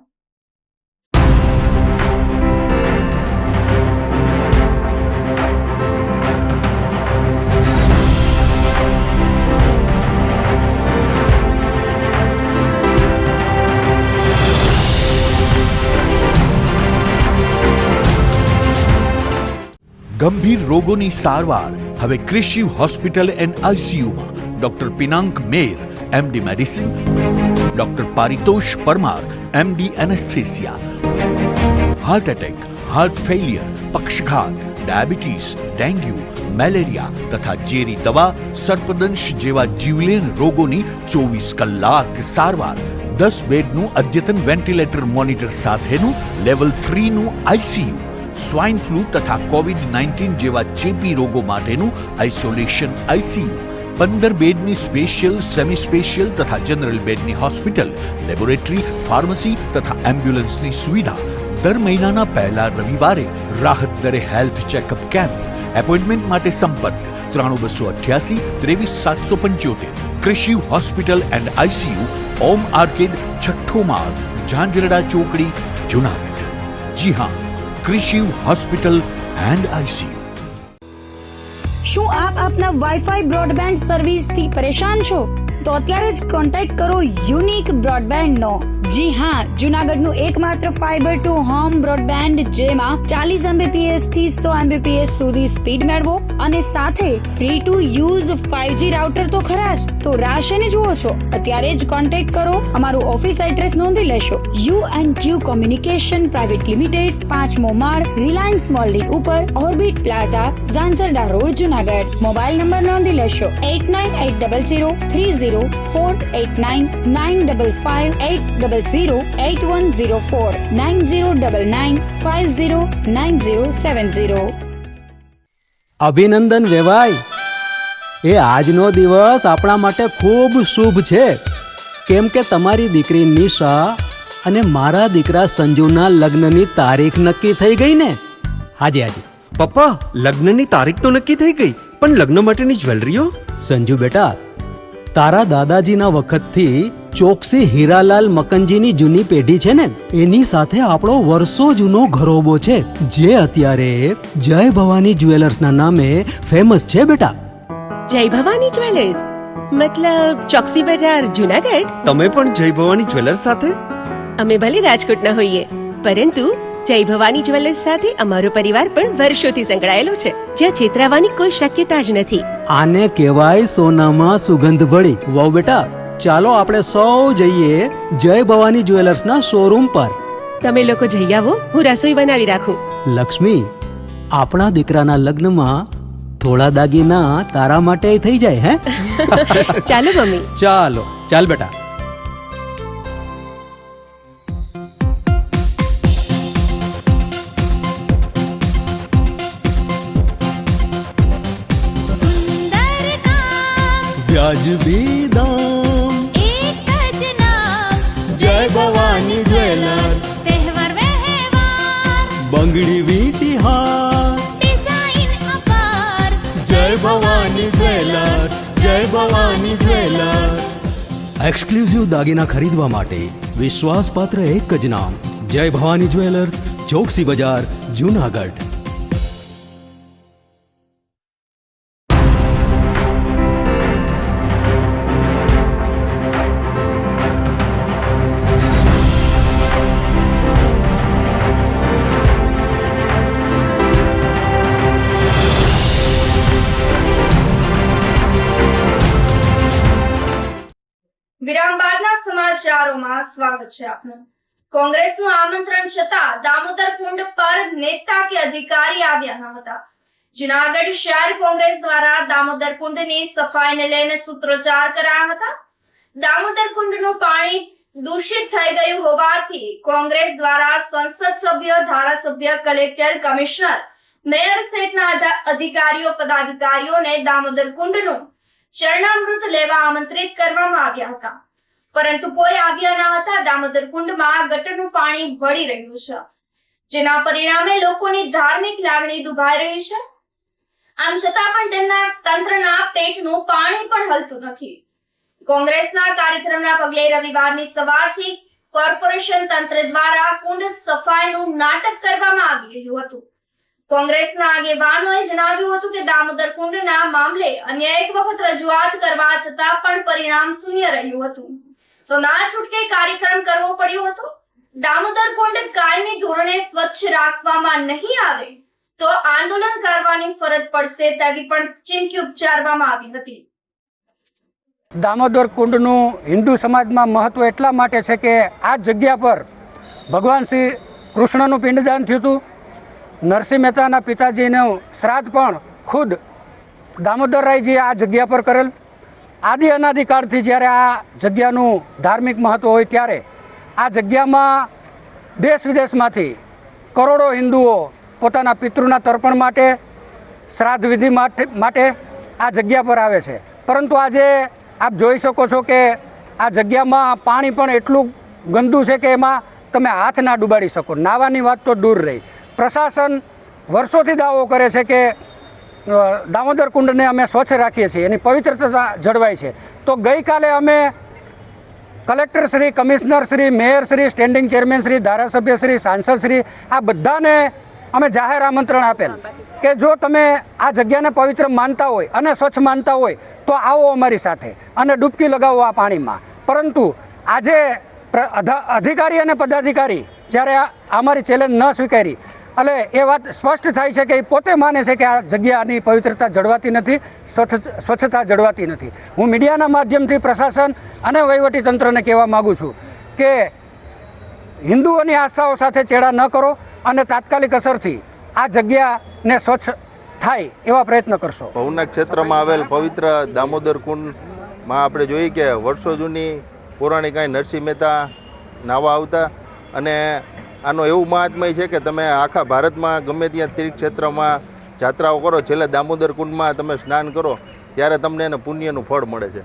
ગંભીર રોગોની સારવાર હવે કૃષિ હોસ્પિટલ એન્ડ ICUમાં doctor Pinank Mer MD medicine, doctor Paritosh Parmar MD anaesthesia. Heart attack, heart failure, પક્ષઘાત, ડાયાબિટીસ, ડેન્ગ્યુ, મેલેરિયા તથા ઝેરી દવા, સર્પદંશ જેવા જીવલેણ રોગોની 24 કલાક સારવાર. 10 બેડનું અદ્યતન વેન્ટિલેટર મોનિટર સાથેનું લેવલ 3નું ICU. સ્વાઇન ફ્લૂ તથા COVID-19 જેવા ચેપી રોગો માટેનું આઇસોલેશન ICU. 15 બેડની સ્પેશિયલ, સેમી સ્પેશિયલ તથા જનરલ બેડની હોસ્પિટલ, લેબોરેટરી, ફાર્મસી તથા એમ્બ્યુલન્સની સુવિધા. દર મહિનાના પહેલા રવિવારે રાહત દરે હેલ્થ ચેકઅપ કેમ્પ. એપોઇન્ટમેન્ટ માટે સંપર્ક 9288 23775. કૃષિ hospital and ICU, Om arcade, છઠ્ઠો માળ, ઝાંઝરડા ચોકડી, જૂનાગઢ. જી હા, કૃષિ હોસ્પિટલ એન્ડ ICU. શું આપ આપના વાઈફાઈ બ્રોડબેન્ડ સર્વિસથી પરેશાન છો? તો અત્યારે જ કોન્ટેક્ટ કરો યુનિક બ્રોડબેન્ડનો. જી હા, જુનાગઢનું એકમાત્ર ફાઈબર ટુ હોમ બ્રોડબેન્ડ જેમાં 40 Mbps થી 100 Mbps સુધી સ્પીડ મેળવો અને સાથે free to use 5G router તો ખરા જ. તો રાહ શેની જુઓ છો? અત્યારે જ કોન્ટેક્ટ કરો. અમારું ઓફિસ એડ્રેસ નોંધી લેશો. U&Q કોમ્યુનિકેશન પ્રાઇવેટ લિમિટેડ, 5મો માળ, રિલાયન્સ મોલની ઉપર, orbit plaza, Zanzarda road, Junagadh. Mobile number નોંધી લેશો 89803048995580808104 9099509070. અભિનંદન વેવાય. એ આજનો દિવસ આપણા માટે ખૂબ શુભ છે, કેમ કે તમારી દીકરી નિશા અને મારા દીકરા સંજુના લગ્નની તારીખ નક્કી થઈ ગઈ ને. હાજી હાજી પપ્પા, લગ્નની તારીખ તો નક્કી થઈ ગઈ, પણ લગ્ન માટેની જ્વેલરીઓ? સંજુ બેટા, તારા દાદાજીના વખતથી ચોકસી હીરાલાલ મકનજીની જૂની પેઢી છે ને, એની સાથે આપણો વર્ષો જૂનો ઘરોબો છે, જે અત્યારે જય ભવાની જ્વેલર્સના નામે ફેમસ છે બેટા. જય ભવાની જ્વેલર્સ મતલબ ચોકસી બજાર, જુનાગઢ? તમે પણ જય ભવાની જ્વેલર્સ સાથે? અમે ભલે રાજકોટના હોઈએ, પરંતુ જય ભવાની જ્વેલર્સ સાથે અમારો પરિવાર પણ વર્ષોથી સંકળાયેલો છે, જ્યાં છેતરાવાની કોઈ શક્યતા જ નથી. આને કહેવાય સોનામાં સુગંધ ભળી. વાવ બેટા, ચાલો આપણે સૌ જઈએ જય ભવાની જ્વેલર્સના શોરૂમ પર. તમે લોકો જઈ આવો, હું રસોઈ બનાવી રાખું. લક્ષ્મી, આપણા દીકરાના લગ્નમાં થોડા દાગીના તારા માટે થઈ જાય હે. ચાલો મમ્મી. ચાલો ચાલ બેટા. સુંદર કામ વ્યાજબી દામ, એક જ નામ જય ભવાની જ્વેલર્સ, તહેવાર વ્યવહાર બંગડી વીટી હાર, ડિઝાઇન અપાર જય ભવાની જ્વેલર્સ, જય ભવાની જ્વેલર્સ. એક્સક્લુઝિવ દાગીના ખરીદવા માટે વિશ્વાસપાત્ર એક જ નામ, જય ભવાની જ્વેલર્સ, ચોકસી બજાર, જુનાગઢ. વિરામ બાદના સમાચારોમાં સ્વાગત છે આપનું. કોંગ્રેસનું આમંત્રણ છતાં દામોદર કુંડ પર નેતા કે અધિકારી આવ્યા ન હતા. જુનાગઢ શહેર કોંગ્રેસ દ્વારા દામોદર કુંડની સફાઈને લઈને સૂત્રોચ્ચાર કરાયા હતા. દામોદર કુંડનું પાણી દૂષિત થઈ ગયું હોવાથી કોંગ્રેસ દ્વારા સંસદ સભ્ય, ધારાસભ્ય, કલેક્ટર, કમિશનર, મેયર સહિતના અધિકારીઓ, પદાધિકારીઓને દામોદર કુંડનું ચરણામૃત લેવા આમંત્રિત કરવામાં આવ્યા હતા, પરંતુ કોઈ આવ્યા ન હતા. દામોદર કુંડમાં ગટરનું પાણી વળી રહ્યું છે, જેના પરિણામે લોકોની ધાર્મિક લાગણી દુભાઈ રહી છે. આમ છતાં પણ તેમના તંત્રના પેટનું પાણી પણ હલતું નથી. કોંગ્રેસના કાર્યક્રમના પગલે રવિવારની સવારથી કોર્પોરેશન તંત્ર દ્વારા કુંડ સફાઈનું નાટક કરવામાં આવી રહ્યું હતું. કોંગ્રેસના આગેવાનોએ જણાવ્યું હતું કે દામોદર કુંડના મામલે અન્ય એક વખત રજૂઆત કરવા છતાં પણ પરિણામ શૂન્ય રહ્યું હતું, તો ના છૂટકે કાર્યક્રમ કરવો પડ્યો હતો. દામોદર કુંડ કાયમી ધોરણે સ્વચ્છ રાખવામાં નહીં આવે તો આંદોલન કરવાની ફરજ પડશે તેવી પણ ચીમકી ઉચ્ચારવામાં આવી હતી. દામોદર કુંડનું હિન્દુ સમાજમાં મહત્વ એટલા માટે છે કે આ જગ્યા પર ભગવાન શ્રી કૃષ્ણનું પિંડદાન થયું હતું. નરસિંહ મહેતાના પિતાજીનું શ્રાદ્ધ પણ ખુદ દામોદરરાયજીએ આ જગ્યા પર કરેલ. આદિ અનાદિકાળથી જ્યારે આ જગ્યાનું ધાર્મિક મહત્વ હોય ત્યારે આ જગ્યામાં દેશ વિદેશમાંથી કરોડો હિન્દુઓ પોતાના પિતૃના તર્પણ માટે, શ્રાદ્ધ વિધિ માટે આ જગ્યા પર આવે છે. પરંતુ આજે આપ જોઈ શકો છો કે આ જગ્યામાં પાણી પણ એટલું ગંદુ છે કે એમાં તમે હાથ ના ડૂબાડી શકો. નાહવાની વાત તો દૂર રહી. પ્રશાસન વર્ષોથી દાવો કરે છે કે દામોદર કુંડને અમે સ્વચ્છ રાખીએ છીએ, એની પવિત્રતા જળવાય છે. તો ગઈકાલે અમે collector Shri, commissioner Shri, mayor Shri, standing chairman Shri, ધારાસભ્ય શ્રી, સાંસદ શ્રી, આ બધાને અમે જાહેર આમંત્રણ આપેલ કે જો તમે આ જગ્યાને પવિત્ર માનતા હોય અને સ્વચ્છ માનતા હોય તો આવો અમારી સાથે અને ડૂબકી લગાવો આ પાણીમાં. પરંતુ આજે અધિકારી અને પદાધિકારી જ્યારે અમારી ચેલેન્જ ન સ્વીકારી એટલે એ વાત સ્પષ્ટ થાય છે કે એ પોતે માને છે કે આ જગ્યાની પવિત્રતા જળવાતી નથી, સ્વચ્છતા જળવાતી નથી. હું મીડિયાના માધ્યમથી પ્રશાસન અને વહીવટીતંત્રને કહેવા માગું છું કે હિન્દુઓની આસ્થાઓ સાથે ચેડા ન કરો અને તાત્કાલિક અસરથી આ જગ્યાને સ્વચ્છ થાય એવા પ્રયત્ન કરશો. ભવનાથ ક્ષેત્રમાં આવેલ પવિત્ર દામોદર કુંડમાં આપણે જોઈએ કે વર્ષો જૂની પૌરાણિક નરસિંહ મહેતા નાવા આવતા અને આનો એવું મહાત્મય છે કે તમે આખા ભારતમાં ગમે ત્યાં તીર્થક્ષેત્રમાં જાત્રાઓ કરો, છેલ્લે દામોદર કુંડમાં તમે સ્નાન કરો ત્યારે તમને એને પુણ્યનું ફળ મળે છે.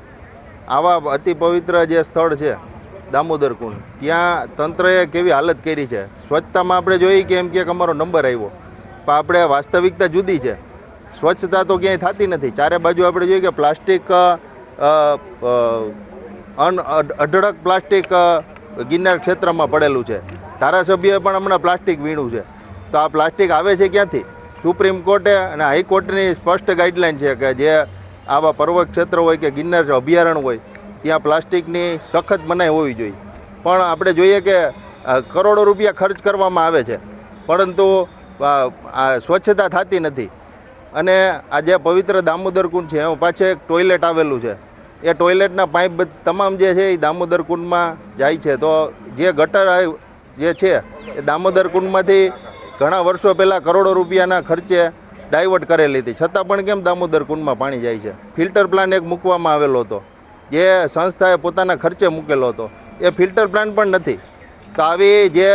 આવા અતિ પવિત્ર જે સ્થળ છે દામોદર કુંડ, ત્યાં તંત્રએ કેવી હાલત કરી છે. સ્વચ્છતામાં આપણે જોઈએ કે એમ કે અમારો નંબર આવ્યો, પણ આપણે વાસ્તવિકતા જુદી છે. સ્વચ્છતા તો ક્યાંય થતી નથી. ચારે બાજુ આપણે જોઈએ કે પ્લાસ્ટિક, અઢળક પ્લાસ્ટિક ગિરનાર ક્ષેત્રમાં પડેલું છે. ધારાસભ્યએ પણ હમણાં પ્લાસ્ટિક વીણું છે. તો આ પ્લાસ્ટિક આવે છે ક્યાંથી? સુપ્રીમ કોર્ટે અને હાઈકોર્ટની સ્પષ્ટ ગાઈડલાઈન છે કે જે આવા પર્વત ક્ષેત્ર હોય કે ગિરનાર અભયારણ્ય હોય ત્યાં પ્લાસ્ટિકની સખત મનાઈ હોવી જોઈએ. પણ આપણે જોઈએ કે કરોડો રૂપિયા ખર્ચ કરવામાં આવે છે, પરંતુ સ્વચ્છતા થતી નથી. અને આ જે પવિત્ર દામોદર કુંડ છે એમાં પાછળ એક ટોયલેટ આવેલું છે. એ ટોયલેટના પાઇપ તમામ જે છે એ દામોદર કુંડમાં જાય છે. તો જે ગટર જે છે એ દામોદર કુંડમાંથી ઘણા વર્ષો પહેલાં કરોડો રૂપિયાના ખર્ચે ડાયવર્ટ કરેલી હતી, છતાં પણ કેમ દામોદર કુંડમાં પાણી જાય છે? ફિલ્ટર પ્લાન્ટ એક મૂકવામાં આવેલો હતો, જે સંસ્થાએ પોતાના ખર્ચે મૂકેલો હતો. એ ફિલ્ટર પ્લાન્ટ પણ નથી. તો આવી જે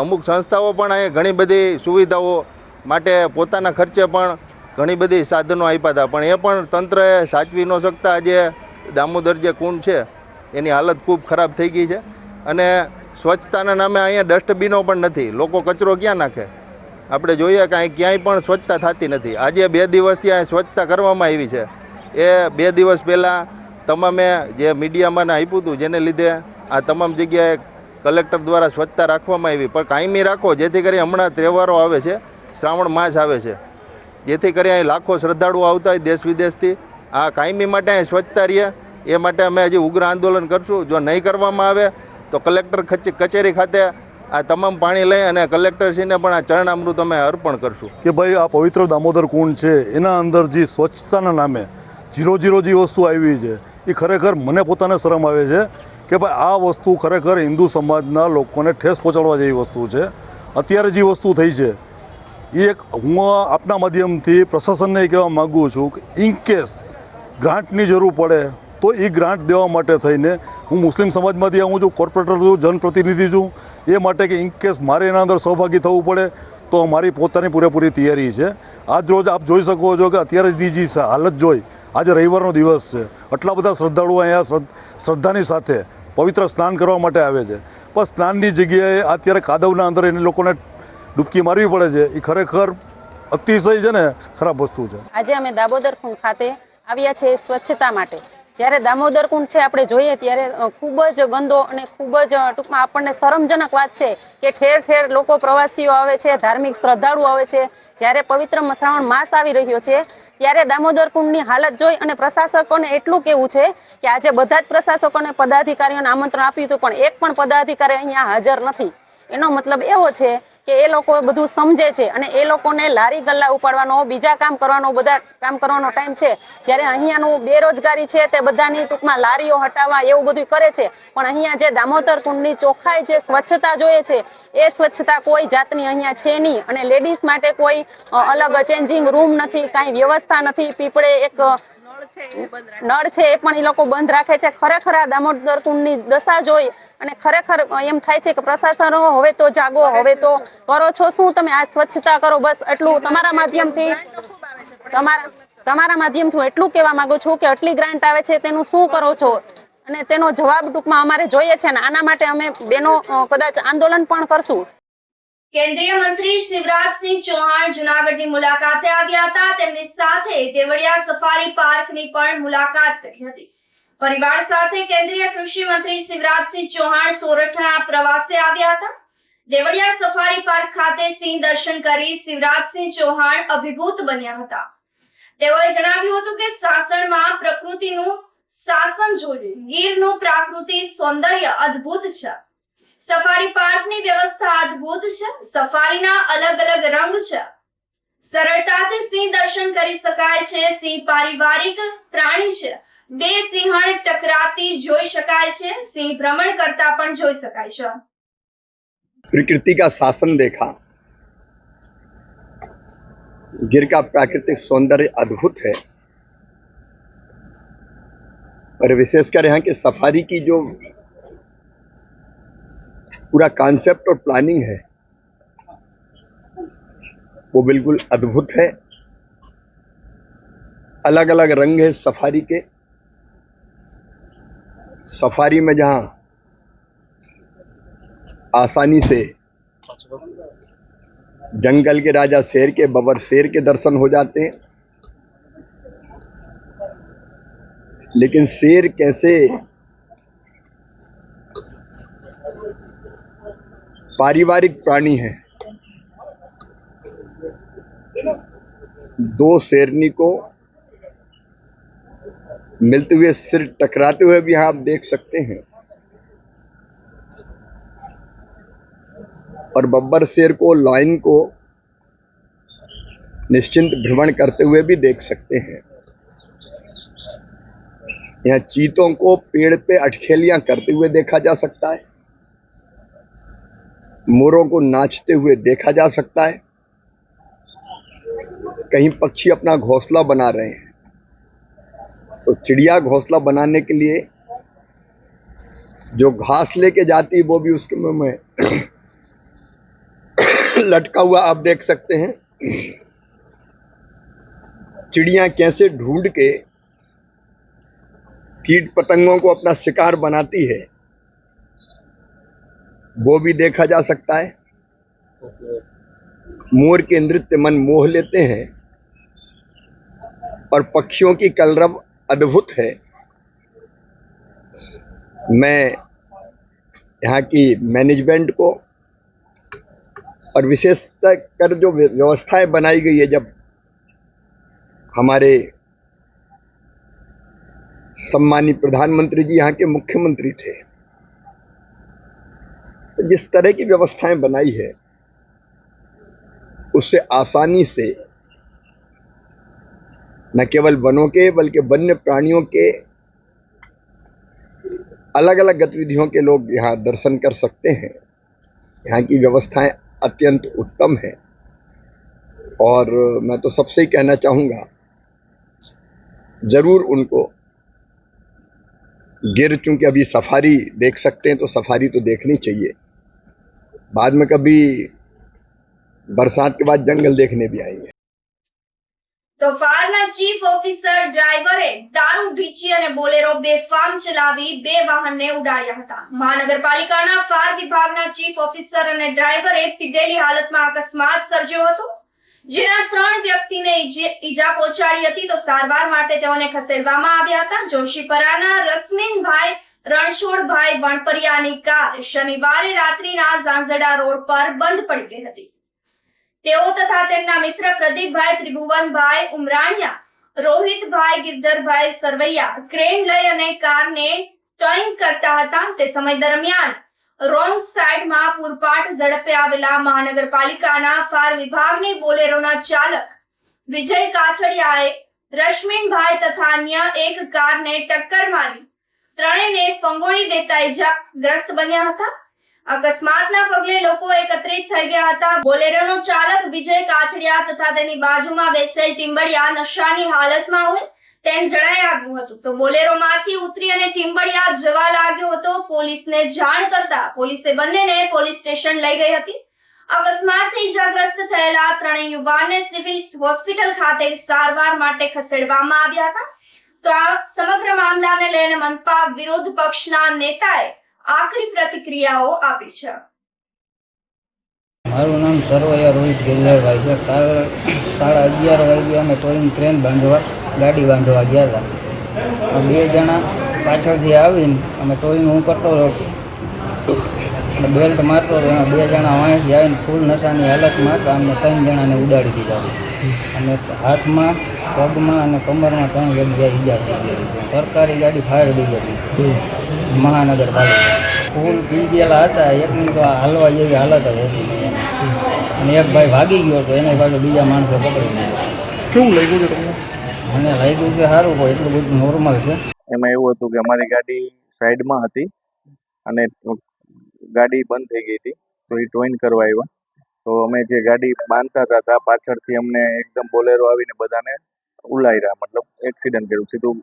અમુક સંસ્થાઓ પણ અહીં ઘણી બધી સુવિધાઓ માટે પોતાના ખર્ચે પણ ઘણી બધી સાધનો આપ્યા હતા, પણ એ પણ તંત્રએ સાચવી ન શકતા આજે દામોદર જે કુંડ છે એની હાલત ખૂબ ખરાબ થઈ ગઈ છે. અને સ્વચ્છતાના નામે અહીંયા ડસ્ટબિનો પણ નથી. લોકો કચરો ક્યાં નાખે? આપણે જોઈએ કે અહીં ક્યાંય પણ સ્વચ્છતા થતી નથી. આજે 2 દિવસથી અહીં સ્વચ્છતા કરવામાં આવી છે. એ 2 દિવસ પહેલાં તમામે જે મીડિયામાં આપ્યું હતું, જેને લીધે આ તમામ જગ્યાએ કલેક્ટર દ્વારા સ્વચ્છતા રાખવામાં આવી. પણ કાયમી રાખો, જેથી કરી હમણાં તહેવારો આવે છે, શ્રાવણ માસ આવે છે, જેથી કરી અહીં લાખો શ્રદ્ધાળુઓ આવતા હોય દેશ વિદેશથી. આ કાયમી માટે અહીં સ્વચ્છતા રહે એ માટે અમે હજી ઉગ્ર આંદોલન કરશું. જો નહીં કરવામાં આવે તો કલેક્ટર કચેરી ખાતે આ તમામ પાણી લઈ અને કલેક્ટરશ્રીને પણ આ ચરણામૃત અમે અર્પણ કરશું. કે ભાઈ આ પવિત્ર દામોદર કુંડ છે એના અંદર જે સ્વચ્છતાના નામે 0-0 જે વસ્તુ આવી છે એ ખરેખર મને પોતાને શરમ આવે છે કે ભાઈ આ વસ્તુ ખરેખર હિન્દુ સમાજના લોકોને ઠેસ પહોંચાડવા જેવી વસ્તુ છે. અત્યારે જે વસ્તુ થઈ છે એ એક હું આપના માધ્યમથી પ્રશાસનને કહેવા માગું છું કે ઇનકેસ ગ્રાન્ટની જરૂર પડે તો એ ગ્રાન્ટ દેવા માટે થઈને હું મુસ્લિમ સમાજમાંથી આવું છું, કોર્પોરેટર છું, જનપ્રતિનિધિ છું. એ માટે કે ઇનકેસ મારે એના અંદર સહભાગી થવું પડે તો મારી પોતાની પૂરેપૂરી તૈયારી છે. આજ રોજ આપ જોઈ શકો છો કે અત્યારેની જે હાલત જોઈ, આજે રવિવારનો દિવસ છે, આટલા બધા શ્રદ્ધાળુઓ અહીંયા શ્રદ્ધાની સાથે પવિત્ર સ્નાન કરવા માટે આવે છે, પણ સ્નાનની જગ્યાએ અત્યારે કાદવના અંદર એને લોકોને ડૂબકી મારવી પડે છે. એ ખરેખર અતિશય છે ને ખરાબ વસ્તુ છે. આજે અમે દામોદર કુંડ ખાતે આવ્યા છે સ્વચ્છતા માટે. જ્યારે દામોદર કુંડ છે આપણે જોઈએ ત્યારે ખૂબ જ ગંદો અને ખૂબ જ ટૂંકમાં આપણને શરમજનક વાત છે કે ઠેર ઠેર લોકો પ્રવાસીઓ આવે છે, ધાર્મિક શ્રદ્ધાળુઓ આવે છે. જ્યારે પવિત્ર શ્રાવણ માસ આવી રહ્યો છે ત્યારે દામોદર કુંડની હાલત જોઈ અને પ્રશાસકોને એટલું કહેવું છે કે આજે બધા જ પ્રશાસકોને પદાધિકારીઓને આમંત્રણ આપ્યું હતું, પણ એક પણ પદાધિકારી અહીંયા હાજર નથી. એનો મતલબ એવો છે કે એ લોકો બધું સમજે છે અને એ લોકોને લારી ગલ્લા ઉપાડવાનો, બીજા કામ કરવાનો, બધા કામ કરવાનો ટાઈમ છે. જ્યારે અહીંયાનું બેરોજગારી છે તે બધાની ટૂંકમાં લારીઓ હટાવવા એવું બધું કરે છે, પણ અહીંયા જે દામોદર કુંડની ચોખ્ખાઈ, જે સ્વચ્છતા જોઈએ છે એ સ્વચ્છતા કોઈ જાતની અહીંયા છે નહીં. અને લેડીઝ માટે કોઈ અલગ ચેન્જિંગ રૂમ નથી, કાંઈ વ્યવસ્થા નથી. પીપળે એક નળ છે એ પણ એ લોકો બંધ રાખે છે. ખરેખર આ દામોદર કુંડની દશા જોઈ અને ખરેખર એમ થાય છે કે પ્રશાસનો હવે તો જાગો, હવે તો કરો છો શું તમે? આ સ્વચ્છતા કરો, બસ એટલું તમારા માધ્યમથી એટલું કહેવા માંગુ છું કે આટલી ગ્રાન્ટ આવે છે તેનું શું કરો છો? અને તેનો જવાબ ટૂંકમાં અમારે જોઈએ છે ને આના માટે અમે બેનો કદાચ આંદોલન પણ કરશું. કેન્દ્રીય મંત્રી શિવરાજસિંહ ચૌહાણ જૂનાગઢની મુલાકાતે આવ્યા હતા. તેમની સાથે દેવળિયા સફારી પાર્કની પણ મુલાકાત કરી હતી. પરિવાર સાથે કેન્દ્રીય કૃષિ મંત્રી શિવરાજસિંહ ચૌહાણ સોરઠના પ્રવાસે આવ્યા હતા. દેવળિયા સફારી પાર્ક ખાતે સિંહ દર્શન કરી શિવરાજસિંહ ચૌહાણ અભિભૂત બન્યા હતા. તેઓએ જણાવ્યું હતું કે સાસણમાં પ્રકૃતિનું શાસન જોયું. ગીરનું પ્રાકૃતિક સૌંદર્ય અદ્ભુત છે. સફારી પાર્કની વ્યવસ્થા અદ્ભુત છે. સફારીના અલગ અલગ રંગ છે. સરળતાથી સિંહ દર્શન કરી શકાય છે. સિંહ પારિવારિક પ્રાણી છે. બે સિંહણ ટકરાતી જોઈ શકાય છે. સિંહ ભ્રમણ કરતા પણ જોઈ શકાય છે. प्रकृति का शासन देखा। गिर का प्राकृतिक सौंदर्य अद्भुत है और विशेषकर यहाँ के सफारी की जो पूरा कॉन्सेप्ट और प्लानिंग है वो बिल्कुल अद्भुत है। अलग अलग रंग है सफारी के। सफारी में जहाँ आसानी से जंगल के राजा शेर के, बबर शेर के दर्शन हो जाते हैं, लेकिन शेर कैसे पारिवारिक प्राणी है। दो शेरनी को मिलते हुए सिर टकराते हुए भी यहाँ आप देख सकते हैं और बब्बर शेर को, लायन को निश्चिंत भ्रमण करते हुए भी देख सकते हैं। यहाँ चीतों को पेड़ पे अटखेलियां करते हुए देखा जा सकता है। मोरों को नाचते हुए देखा जा सकता है। कहीं पक्षी अपना घोंसला बना रहे हैं तो चिड़िया घोंसला बनाने के लिए जो घास लेके जाती है वो भी उसके मुंह में लटका हुआ आप देख सकते हैं। चिड़िया कैसे ढूंढ के कीट पतंगों को अपना शिकार बनाती है वो भी देखा जा सकता है। मोर के नृत्य मन मोह लेते हैं और पक्षियों की कलरव अद्भुत है। मैं यहाँ की मैनेजमेंट को और विशेषकर जो व्यवस्थाएं बनाई गई है, जब हमारे सम्मानीय प्रधानमंत्री जी यहाँ के मुख्यमंत्री थे, तो जिस तरह की व्यवस्थाएं बनाई है उससे आसानी से न केवल वनों के बल्कि वन्य प्राणियों के अलग अलग गतिविधियों के लोग यहाँ दर्शन कर सकते हैं। यहाँ की व्यवस्थाएं अत्यंत उत्तम है और मैं तो सबसे ही कहना चाहूँगा जरूर उनको गिर, चूंकि अभी सफारी देख सकते हैं तो सफारी तो देखनी चाहिए, बाद में कभी बरसात के बाद जंगल देखने भी आएंगे। તો ફાયરના ચીફ ઓફિસર ડ્રાઈવરે દારૂ ઢીંચી અને બોલેરો બેફામ ચલાવી બે વાહનને ઉડાડ્યા હતા. મહાનગરપાલિકાના ફાયર વિભાગના ચીફ ઓફિસર અને ડ્રાઈવરે પીધેલી હાલતમાં અકસ્માત સર્જ્યો હતો, જેના 3 વ્યક્તિને ઈજા પહોંચાડી હતી. તો સારવાર માટે તેઓને ખસેડવામાં આવ્યા હતા. જોશીપરાના રશ્મિનભાઈ રણછોડભાઈ વણપરિયાની કાર શનિવારે રાત્રિના ઝાંઝડા રોડ પર બંધ પડી ગઈ હતી. તેઓ તથા તેમના મિત્ર પ્રદીપભાઈ ત્રિભુવનભાઈ ઉમરાણિયા, રોહિતભાઈ ગિરધરભાઈ સરવૈયા ક્રેન લઈ અને કારને ટોઈંગ કરતા હતા. તે સમય દરમિયાન રોંગ સાઈડમાં પૂરપાટ ઝડપે આવેલા મહાનગરપાલિકાના ફાયર વિભાગની બોલેરોના ચાલક વિજય કાછડિયાએ રશ્મિનભાઈ તથા અન્ય એક કારને ટક્કર મારી ત્રણેયને ફંગોળી દેતા ઇજાગ્રસ્ત બન્યા હતા. અકસ્માતના પગલે લોકો એકત્રિત થઈ ગયા હતા. બોલેરોનો ચાલક વિજય કાછડિયા તથા તેની બાજુમાં બેસેલ ટીમ્બડિયા નશાની હાલતમાં હોય તેમ જણાઈ આવ્યું હતું. તો બોલેરોમાંથી ઉતરી અને ટીમ્બડિયા જવા लाग्યો હતો. પોલીસને જાણ કરતા પોલીસે બંનેને પોલીસ સ્ટેશન લઈ ગઈ હતી. અકસ્માતથી ઇજાગ્રસ્ત થયેલા ત્રણેય યુવાનને સિવિલ હોસ્પિટલ ખાતે સારવાર માટે ખસેડવામાં આવ્યા હતા. તો આ સમગ્ર મામલાને લઈને મનપા વિરોધ પક્ષના નેતાએ આખરી પ્રતિક્રિયાઓ આપી છે. મારું નામ સરવૈયા રોહિત ગિરધરભાઈ છે. કાલ 11:30 વાગે અમે ટોઈંગ ટ્રેન બાંધવા ગાડી બાંધવા ગયા હતા. 2 જણા પાછળથી આવીને અમે ટોઈંગ હું કરતો હતો અને બેલ્ટ મારતો હતો એમાં 2 જણા વાંસી આવીને ફૂલ નશાની હાલતમાં તો અમને 3 જણાને ઉડાડી દીધા અને હાથમાં પગમાં અને કમરમાં 3 જગ્યાએ ઈજા થઈ ગઈ. સરકારી ગાડી ફાયર બ્રિગેડની મહાનગરપાલિકા ફૂલ પી ગયેલા હતા. એકની તો હાલવા જેવી હાલત જ હતી નહીં અને એક ભાઈ ભાગી ગયો હતો એને પાછું બીજા માણસો પકડી લીધા. કેવું લાગ્યું છે તમને? મને લાગ્યું કે સારું હોય એટલું બધું નોર્મલ છે. એમાં એવું હતું કે અમારી ગાડી સાઈડમાં હતી અને ગાડી બંધ થઈ ગઈ હતી તો એ ટોઈન કરવા આવ્યા તો અમે જે ગાડી બાંધતા હતા પાછળથી અમને એકદમ બોલેરો આવીને બધાને ઉલાડ્યા, મતલબ એક્સિડન્ટ કર્યું, સીધું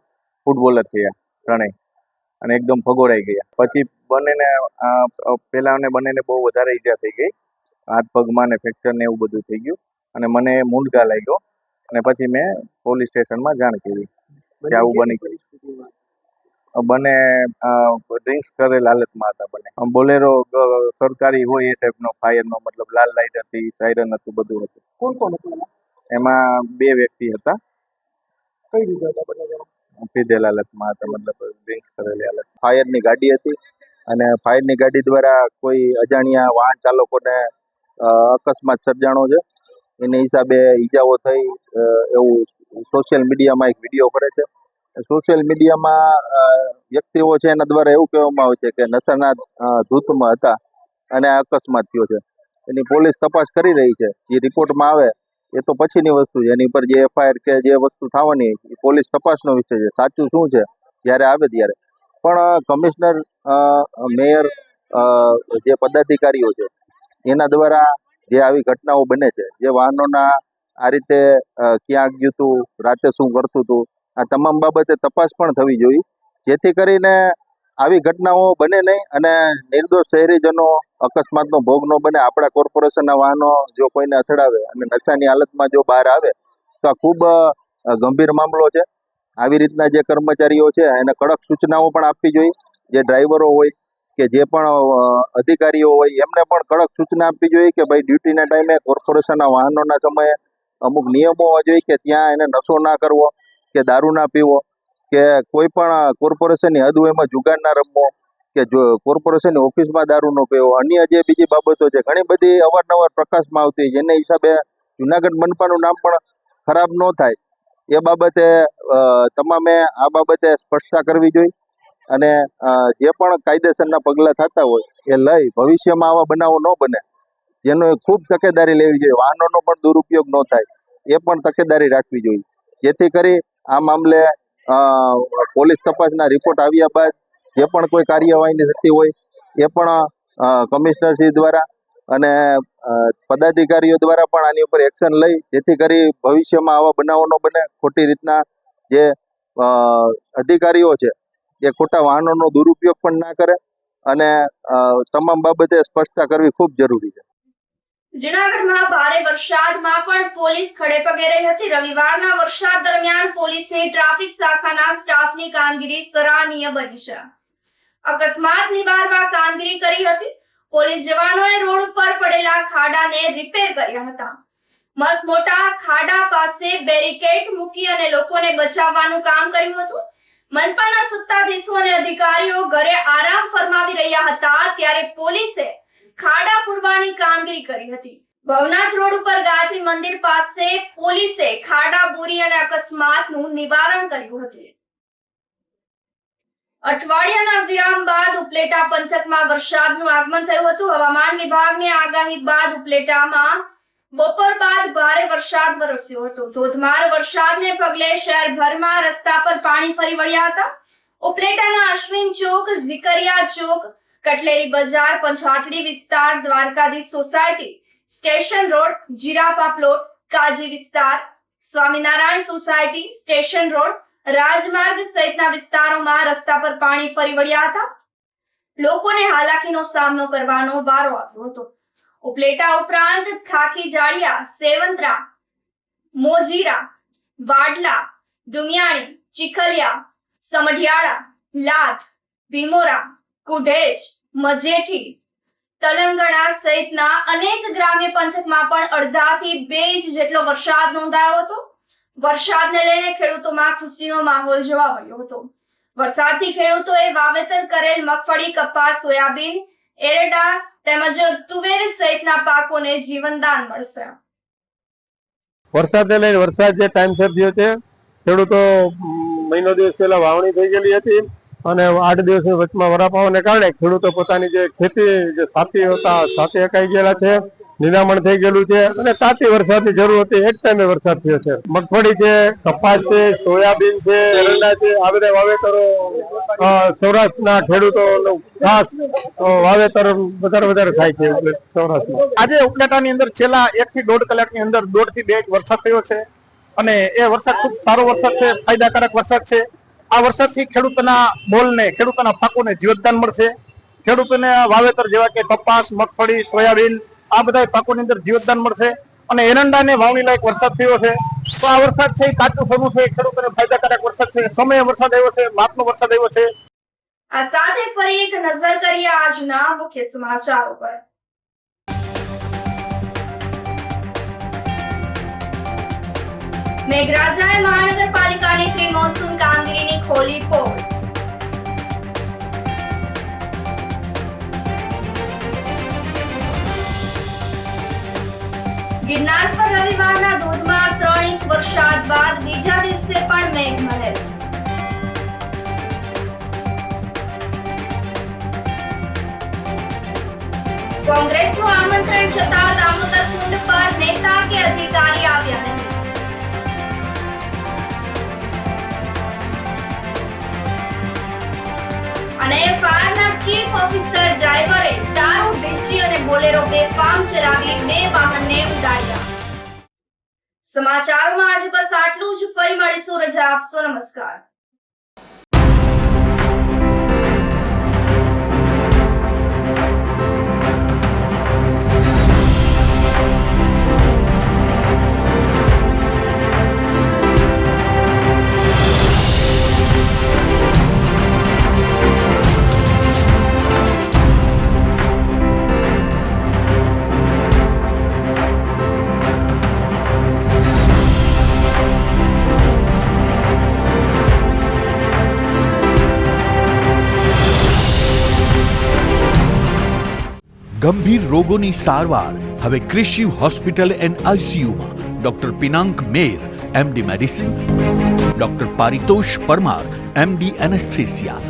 ફૂટબોલ જ થયા ત્રણેય અને એકદમ ફગોળાઈ ગયા. પછી બંનેને બહુ વધારે ઈજા થઈ ગઈ, હાથ પગમાં ને ફ્રેક્ચર ને એવું બધું થઈ ગયું અને મને મૂંઢગા લાગ્યો અને પછી મેં પોલીસ સ્ટેશનમાં જાણ કરી કે આવું બની ગયું. બંને ડ્રિંક્સ કરેલ હાલતમાં હતા બંને. બોલેરો સરકારી હોય એ ટાઈપનો ફાયરનો, મતલબ લાલ લાઇટ હતી, સાયરન હતું, બધું હતું. કોણ કોણ હતું એમાં 2 વ્યક્તિ હતા. કઈ રીતે હતા બધા? પીધેલ હાલતમાં હતા, મતલબ ડ્રિંક્સ કરેલી હાલત. ફાયરની ગાડી હતી અને ફાયરની ગાડી દ્વારા કોઈ અજાણ્યા વાહન ચાલકોને અકસ્માત સર્જાણો છે. એને હિસાબે ઈજાઓ થઈ એવું સોશિયલ મીડિયામાં એક વિડીયો કરે છે. સોશિયલ મીડિયામાં વ્યક્તિઓ છે એના દ્વારા એવું કહેવામાં આવે છે કે નશાના ધૂતમાં હતા અને આ અકસ્માત થયો છે. એની પોલીસ તપાસ કરી રહી છે. જે રિપોર્ટમાં આવે એ તો પછીની વસ્તુ છે. એની પર જે એફઆઈઆર કે જે વસ્તુ થવાની એ પોલીસ તપાસનો વિષય છે. સાચું શું છે જ્યારે આવે ત્યારે. પણ કમિશનર, મેયર, જે પદાધિકારીઓ છે એના દ્વારા જે આવી ઘટનાઓ બને છે, જે વાહનોના આ રીતે ક્યાં ગયું હતું, રાતે શું કરતું હતું, આ તમામ બાબતે તપાસ પણ થવી જોઈએ, જેથી કરીને આવી ઘટનાઓ બને નહીં અને નિર્દોષ શહેરીજનો અકસ્માતનો ભોગ ન બને. આપણા કોર્પોરેશનના વાહનો જો કોઈને અથડાવે અને નશાની હાલતમાં જો બહાર આવે તો આ ખૂબ ગંભીર મામલો છે. આવી રીતના જે કર્મચારીઓ છે એને કડક સૂચનાઓ પણ આપવી જોઈએ. જે ડ્રાઈવરો હોય કે જે પણ અધિકારીઓ હોય એમને પણ કડક સૂચના આપવી જોઈએ કે ભાઈ ડ્યુટીના ટાઈમે કોર્પોરેશનના વાહનોના સમયે અમુક નિયમો હોવા જોઈએ કે ત્યાં એને નશો ના કરવો કે દારૂ ના પીવો કે કોઈ પણ કોર્પોરેશનની હદ હોય એમાં જુગાર ના રમવો કે જો કોર્પોરેશનની ઓફિસમાં દારૂ ન પીવો. અન્ય જે બીજી બાબતો છે ઘણી બધી અવારનવાર પ્રકાશમાં આવતી, જેને હિસાબે જુનાગઢ મનપાનું નામ પણ ખરાબ ન થાય એ બાબતે તમામે આ બાબતે સ્પષ્ટતા કરવી જોઈએ અને જે પણ કાયદેસરના પગલાં થતા હોય એ લઈ ભવિષ્યમાં આવા બનાવો ન બને જેનો ખૂબ તકેદારી લેવી જોઈએ. વાહનોનો પણ દુરુપયોગ ન થાય એ પણ તકેદારી રાખવી જોઈએ, જેથી કરી આ મામલે પોલીસ તપાસના રિપોર્ટ આવ્યા બાદ જે પણ કોઈ કાર્યવાહી થતી હોય એ પણ કમિશનરશ્રી દ્વારા અને પદાધિકારીઓ દ્વારા પણ આની ઉપર એક્શન લઈ જેથી કરી ભવિષ્યમાં આવા બનાવો ન બને. ખોટી રીતના જે અધિકારીઓ છે એ ખોટા વાહનોનો દુરુપયોગ પણ ના કરે અને તમામ બાબતે સ્પષ્ટતા કરવી ખૂબ જરૂરી છે. જૂનાગઢમાં ભારે વરસાદમાં પણ પોલીસ ખડેપગે રહી હતી. રવિવારના વરસાદ દરમિયાન પોલીસની ટ્રાફિક શાખાના સ્ટાફની કામગીરી સરાહનીય બની છે. અકસ્માત નિવારવા કામગીરી કરી હતી. પોલીસ જવાનોએ રોડ પર પડેલા ખાડાને રિપેર કર્યા હતા. મસમોટા ખાડા પાસે બેરિકેડ મૂકી અને લોકોને બચાવવાનું કામ કર્યું હતું. મનપાના સત્તાધીશો અને અધિકારીઓ ઘરે આરામ ફરમાવી રહ્યા હતા ત્યારે પોલીસે ખાડા પૂરવાની કામગીરી કરી હતી. ભવનાથ રોડ ઉપર ગાયત્રી મંદિર પાસે પોલીસે ખાડા પૂરી અને અકસ્માતનું નિવારણ કર્યું હતું. અઠવાડિયાના વિરામ બાદ ઉપલેટા પંથકમાં વરસાદનું આગમન થયું હતું. હવામાન વિભાગની આગાહી બાદ ઉપલેટામાં બપોર બાદ ભારે વરસાદ વરસ્યો હતો. ધોધમાર વરસાદને પગલે શહેરભરમાં રસ્તા પર પાણી ફરી વળ્યા હતા. ઉપલેટાના અશ્વિન ચોક, ઝીકરિયા ચોક, કટલેરી બજાર, પંચાટડી વિસ્તાર, Dwarkadhish society, station road, Jirapa plot, Kazi વિસ્તાર, સ્વામિનારાયણ સોસાયટી, સ્ટેશન રોડ, રાજમાર્ગ સહિતના વિસ્તારોમાં રસ્તા પર પાણી ફરી વળ્યા હતા. લોકોને હાલાકીનો સામનો કરવાનો વારો આવ્યો હતો. ઉપલેટા ઉપરાંત ખાખી જાળિયા, સેવંત્રા, મોજીરા, વાડલા, ડુમિયાણી, ચીખલિયા, સમઢિયાળા, લાઠ, ભીમોરા, કુઢેજ, મજેઠી, તલંગણા સહિતના અનેક ગ્રામ્ય પંથકમાં પણ અડધાથી 2 ઇંચ જેટલો વરસાદ નોંધાયો હતો. વરસાદને લઈને ખેડૂતોમાં ખુશીનો માહોલ જોવા મળ્યો હતો. વરસાદથી ખેડૂતોએ વાવેતર કરેલ મગફળી, કપાસ, સોયાબીન, એરંડા તેમજ તુવેર સહિતના પાકોને જીવનદાન મળશે. વરસાદને લઈને વરસાદ જે ટાઈમસર થયો છે, ખેડૂતો મહિનો દિવસ પહેલા વાવણી થઈ ગયેલી હતી અને 8 દિવસની વચમાં વરાપાવાને કારણે ખેડૂતો પોતાની જે ખેતી જે સાથી અકાઈ ગયેલા છે, નિરામણ થઈ ગયેલું છે અને તાતી વરસાદની જરૂર હતી. એક ટાઈમે વરસાદ થયો છે. મગફળી છે, કપાસ છે, સોયાબીન છે, એરંડા છે, આ બધા વાવેતરો સૌરાષ્ટ્રના ખેડૂતો ખાસ વાવેતર વધારે થાય છે સૌરાષ્ટ્રમાં. આજે ઉપલેટાની અંદર છેલ્લા 1 થી 1.5 કલાકની અંદર 1.5 થી 2 ઇંચ વરસાદ થયો છે અને એ વરસાદ ખૂબ સારો વરસાદ છે, ફાયદાકારક વરસાદ છે. આ વરસાદથી ખેડૂતોના પાકોને જીવતદાન મળશે. ખેડૂતોને વાવેતર જેવા કે કપાસ, મગફળી, સોયાબીન આ બધા પાકોની અંદર જીવતદાન મળશે અને એરંડાને વાવણી લાયક વરસાદ થયો છે. તો આ વરસાદ છે કાચું સોનું છે, ખેડૂતોને ફાયદાકારક વરસાદ છે, સમયે વરસાદ આવ્યો છે, માપનો વરસાદ આવ્યો છે. આ સાથે ફરી એક નજર કરીએ આજના મુખ્ય સમાચારો પર. મેઘરાજાએ મહાનગરપાલિકાની પ્રી મોન્સૂન કામગીરીની ખોલી પોલ. ગિરનાર પર રવિવારના ધોધમાર 3 ઇંચ વરસાદ બાદ બીજા દિવસે પણ મેઘમહેર. કોંગ્રેસનું આમંત્રણ છતાં દામોદર કુંડ પર નેતા કે અધિકારી આવ્યા નહીં. અને ફાયરના ચીફ ઓફિસર ડ્રાઈવરે દારૂ વેચી અને બોલેરો બેફામ ચલાવી 2 વાહનને ઉડાડ્યા. સમાચારોમાં આજે બસ આટલું જ. ફરી મળીશું. રજા આપશો. નમસ્કાર. ગંભીર રોગોની સારવાર હવે ક્રિશિવ હોસ્પિટલ એન્ડ આઈસીયુમાં doctor Pinank Mer, MD medicine, doctor Paritosh Parmar, MD anaesthesia.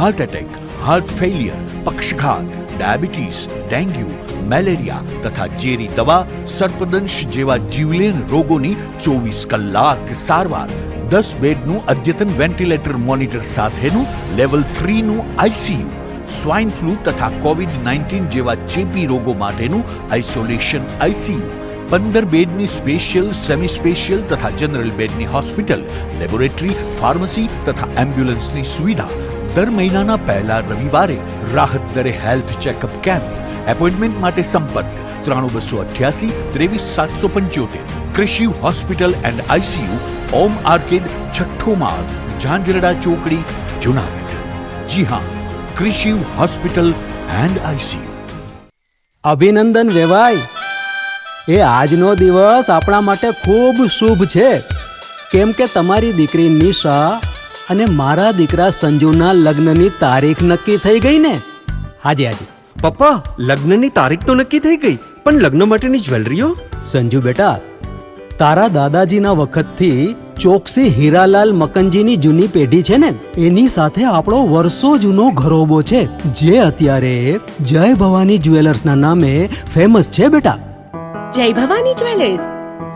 Heart attack, heart failure, પક્ષઘાત, ડાયાબિટીસ, ડેન્ગ્યુ, મેલેરિયા તથા ઝેરી દવા, સર્પદંશ જેવા જીવલેણ રોગોની 24 કલાક સારવાર. 10 બેડનું અદ્યતન વેન્ટિલેટર મોનિટર સાથેનું લેવલ 3નું આઈસીયુ. સ્વાઇન ફ્લૂ તથા કોવિડ-19 જેવા ચેપી રોગો માટેનું આઇસોલેશન આઈસીયુ. 15 બેડની સ્પેશિયલ, સેમી સ્પેશિયલ તથા જનરલ બેડની હોસ્પિટલ, લેબોરેટરી, ફાર્મસી તથા એમ્બ્યુલન્સની સુવિધા. દર મહિનાના પહેલા રવિવારે રાહત દરે હેલ્થ ચેકઅપ કેમ્પ. એપોઇન્ટમેન્ટ માટે સંપર્ક 9288 23775. Krishiv hospital and ICU, Om arcade, છઠ્ઠો માળ, ઝાંઝરડા ચોકડી, જુનાગઢ. જી હા, ક્રિશિવ હોસ્પિટલ એન્ડ આઈસીયુ. અભિનંદન વેવાય. એ આજનો દિવસ આપણા માટે ખૂબ શુભ છે, કેમ કે તમારી દીકરી નિશા અને મારા દીકરા સંજુના લગ્નની તારીખ નક્કી થઈ ગઈ ને. હાજી હાજી પપ્પા, લગ્નની તારીખ તો નક્કી થઈ ગઈ, પણ લગ્ન માટેની જ્વેલરીઓ? સંજુ બેટા, તારા દાદાજીના વખતથી ચોકસી હીરાલાલ મકનજીની જૂની પેઢી છે ને, એની સાથે આપણો વર્ષો જૂનો ઘરોબો છે, જે અત્યારે જય ભવાની જ્વેલર્સના નામે ફેમસ છે બેટા. જય ભવાની જ્વેલર્સ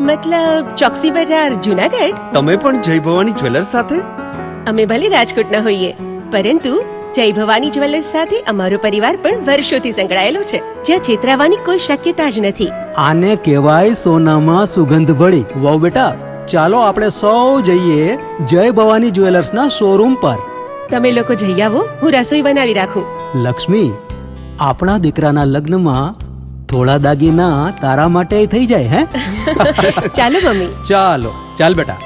મતલબ ચોકસી બજાર, જુનાગઢ? તમે પણ જય ભવાની જ્વેલર્સ સાથે? અમે ભલે રાજકોટના હોઈએ, પરંતુ જય ભવાની જ્વેલર્સ સાથે અમારો પરિવાર પણ વર્ષોથી સંકળાયેલો છે, જ્યાં છેતરાવાની કોઈ શક્યતા જ નથી. આને કહેવાય સોનામાં સુગંધ ભળી. વાવ બેટા, ચાલો આપણે સૌ જઈએ જય ભવાની જ્વેલર્સના શોરૂમ પર. તમે લોકો જઈ આવો, હું રસોઈ બનાવી રાખું. લક્ષ્મી, આપણા દીકરાના લગ્નમાં થોડા દાગીના તારા માટે થઈ જાય. હે ચાલો મમ્મી. ચાલો ચાલ બેટા.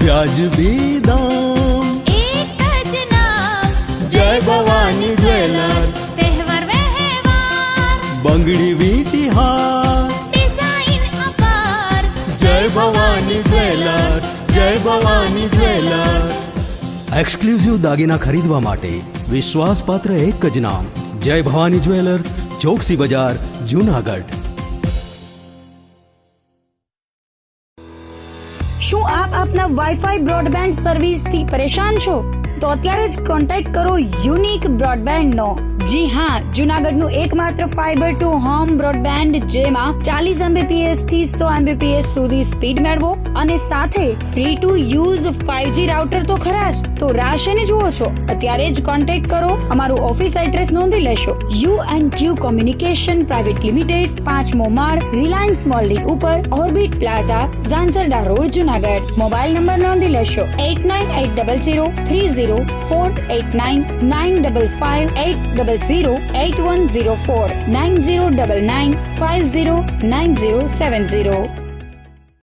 વ્યાજબી દામ, એક જ નામ, જય ભવાની જ્વેલર્સ. તહેવાર વ્યવહાર, બંગડી વીટી હાર. જ્વેલર્સ, જય ભવાની જ્વેલર્સ. એક્સક્લુઝિવ દાગીના ખરીદવા માટે વિશ્વાસપાત્ર એક જ નામ, જય ભવાની જ્વેલર્સ, ચોકસી બજાર, જુનાગઢ. શું આપ આપના વાઈફાઈ બ્રોડબેન્ડ સર્વિસથી પરેશાન છો? તો અત્યારે જ કોન્ટેક્ટ કરો યુનિક બ્રોડબેન્ડનો. જી હા, જુનાગઢનું એકમાત્ર ફાઈબર ટુ હોમ બ્રોડબેન્ડ, જેમાં 40 Mbps થી 100 Mbps સુધી સ્પીડ મેળવો અને સાથે free to use 5G router તો ખરા જ. તો રાહ શેની જુઓ છો? અત્યારે જ કોન્ટેક્ટ કરો. અમારું ઓફિસ એડ્રેસ નોંધી લેશો. U&Q કોમ્યુનિકેશન પ્રાઇવેટ લિમિટેડ, 5મો માળ, રિલાયન્સ મોલની ઉપર, orbit plaza, Zanzarda road, Junagadh. Mobile number નોંધી લેશો 8980030489 955 800 8104 9099 509070.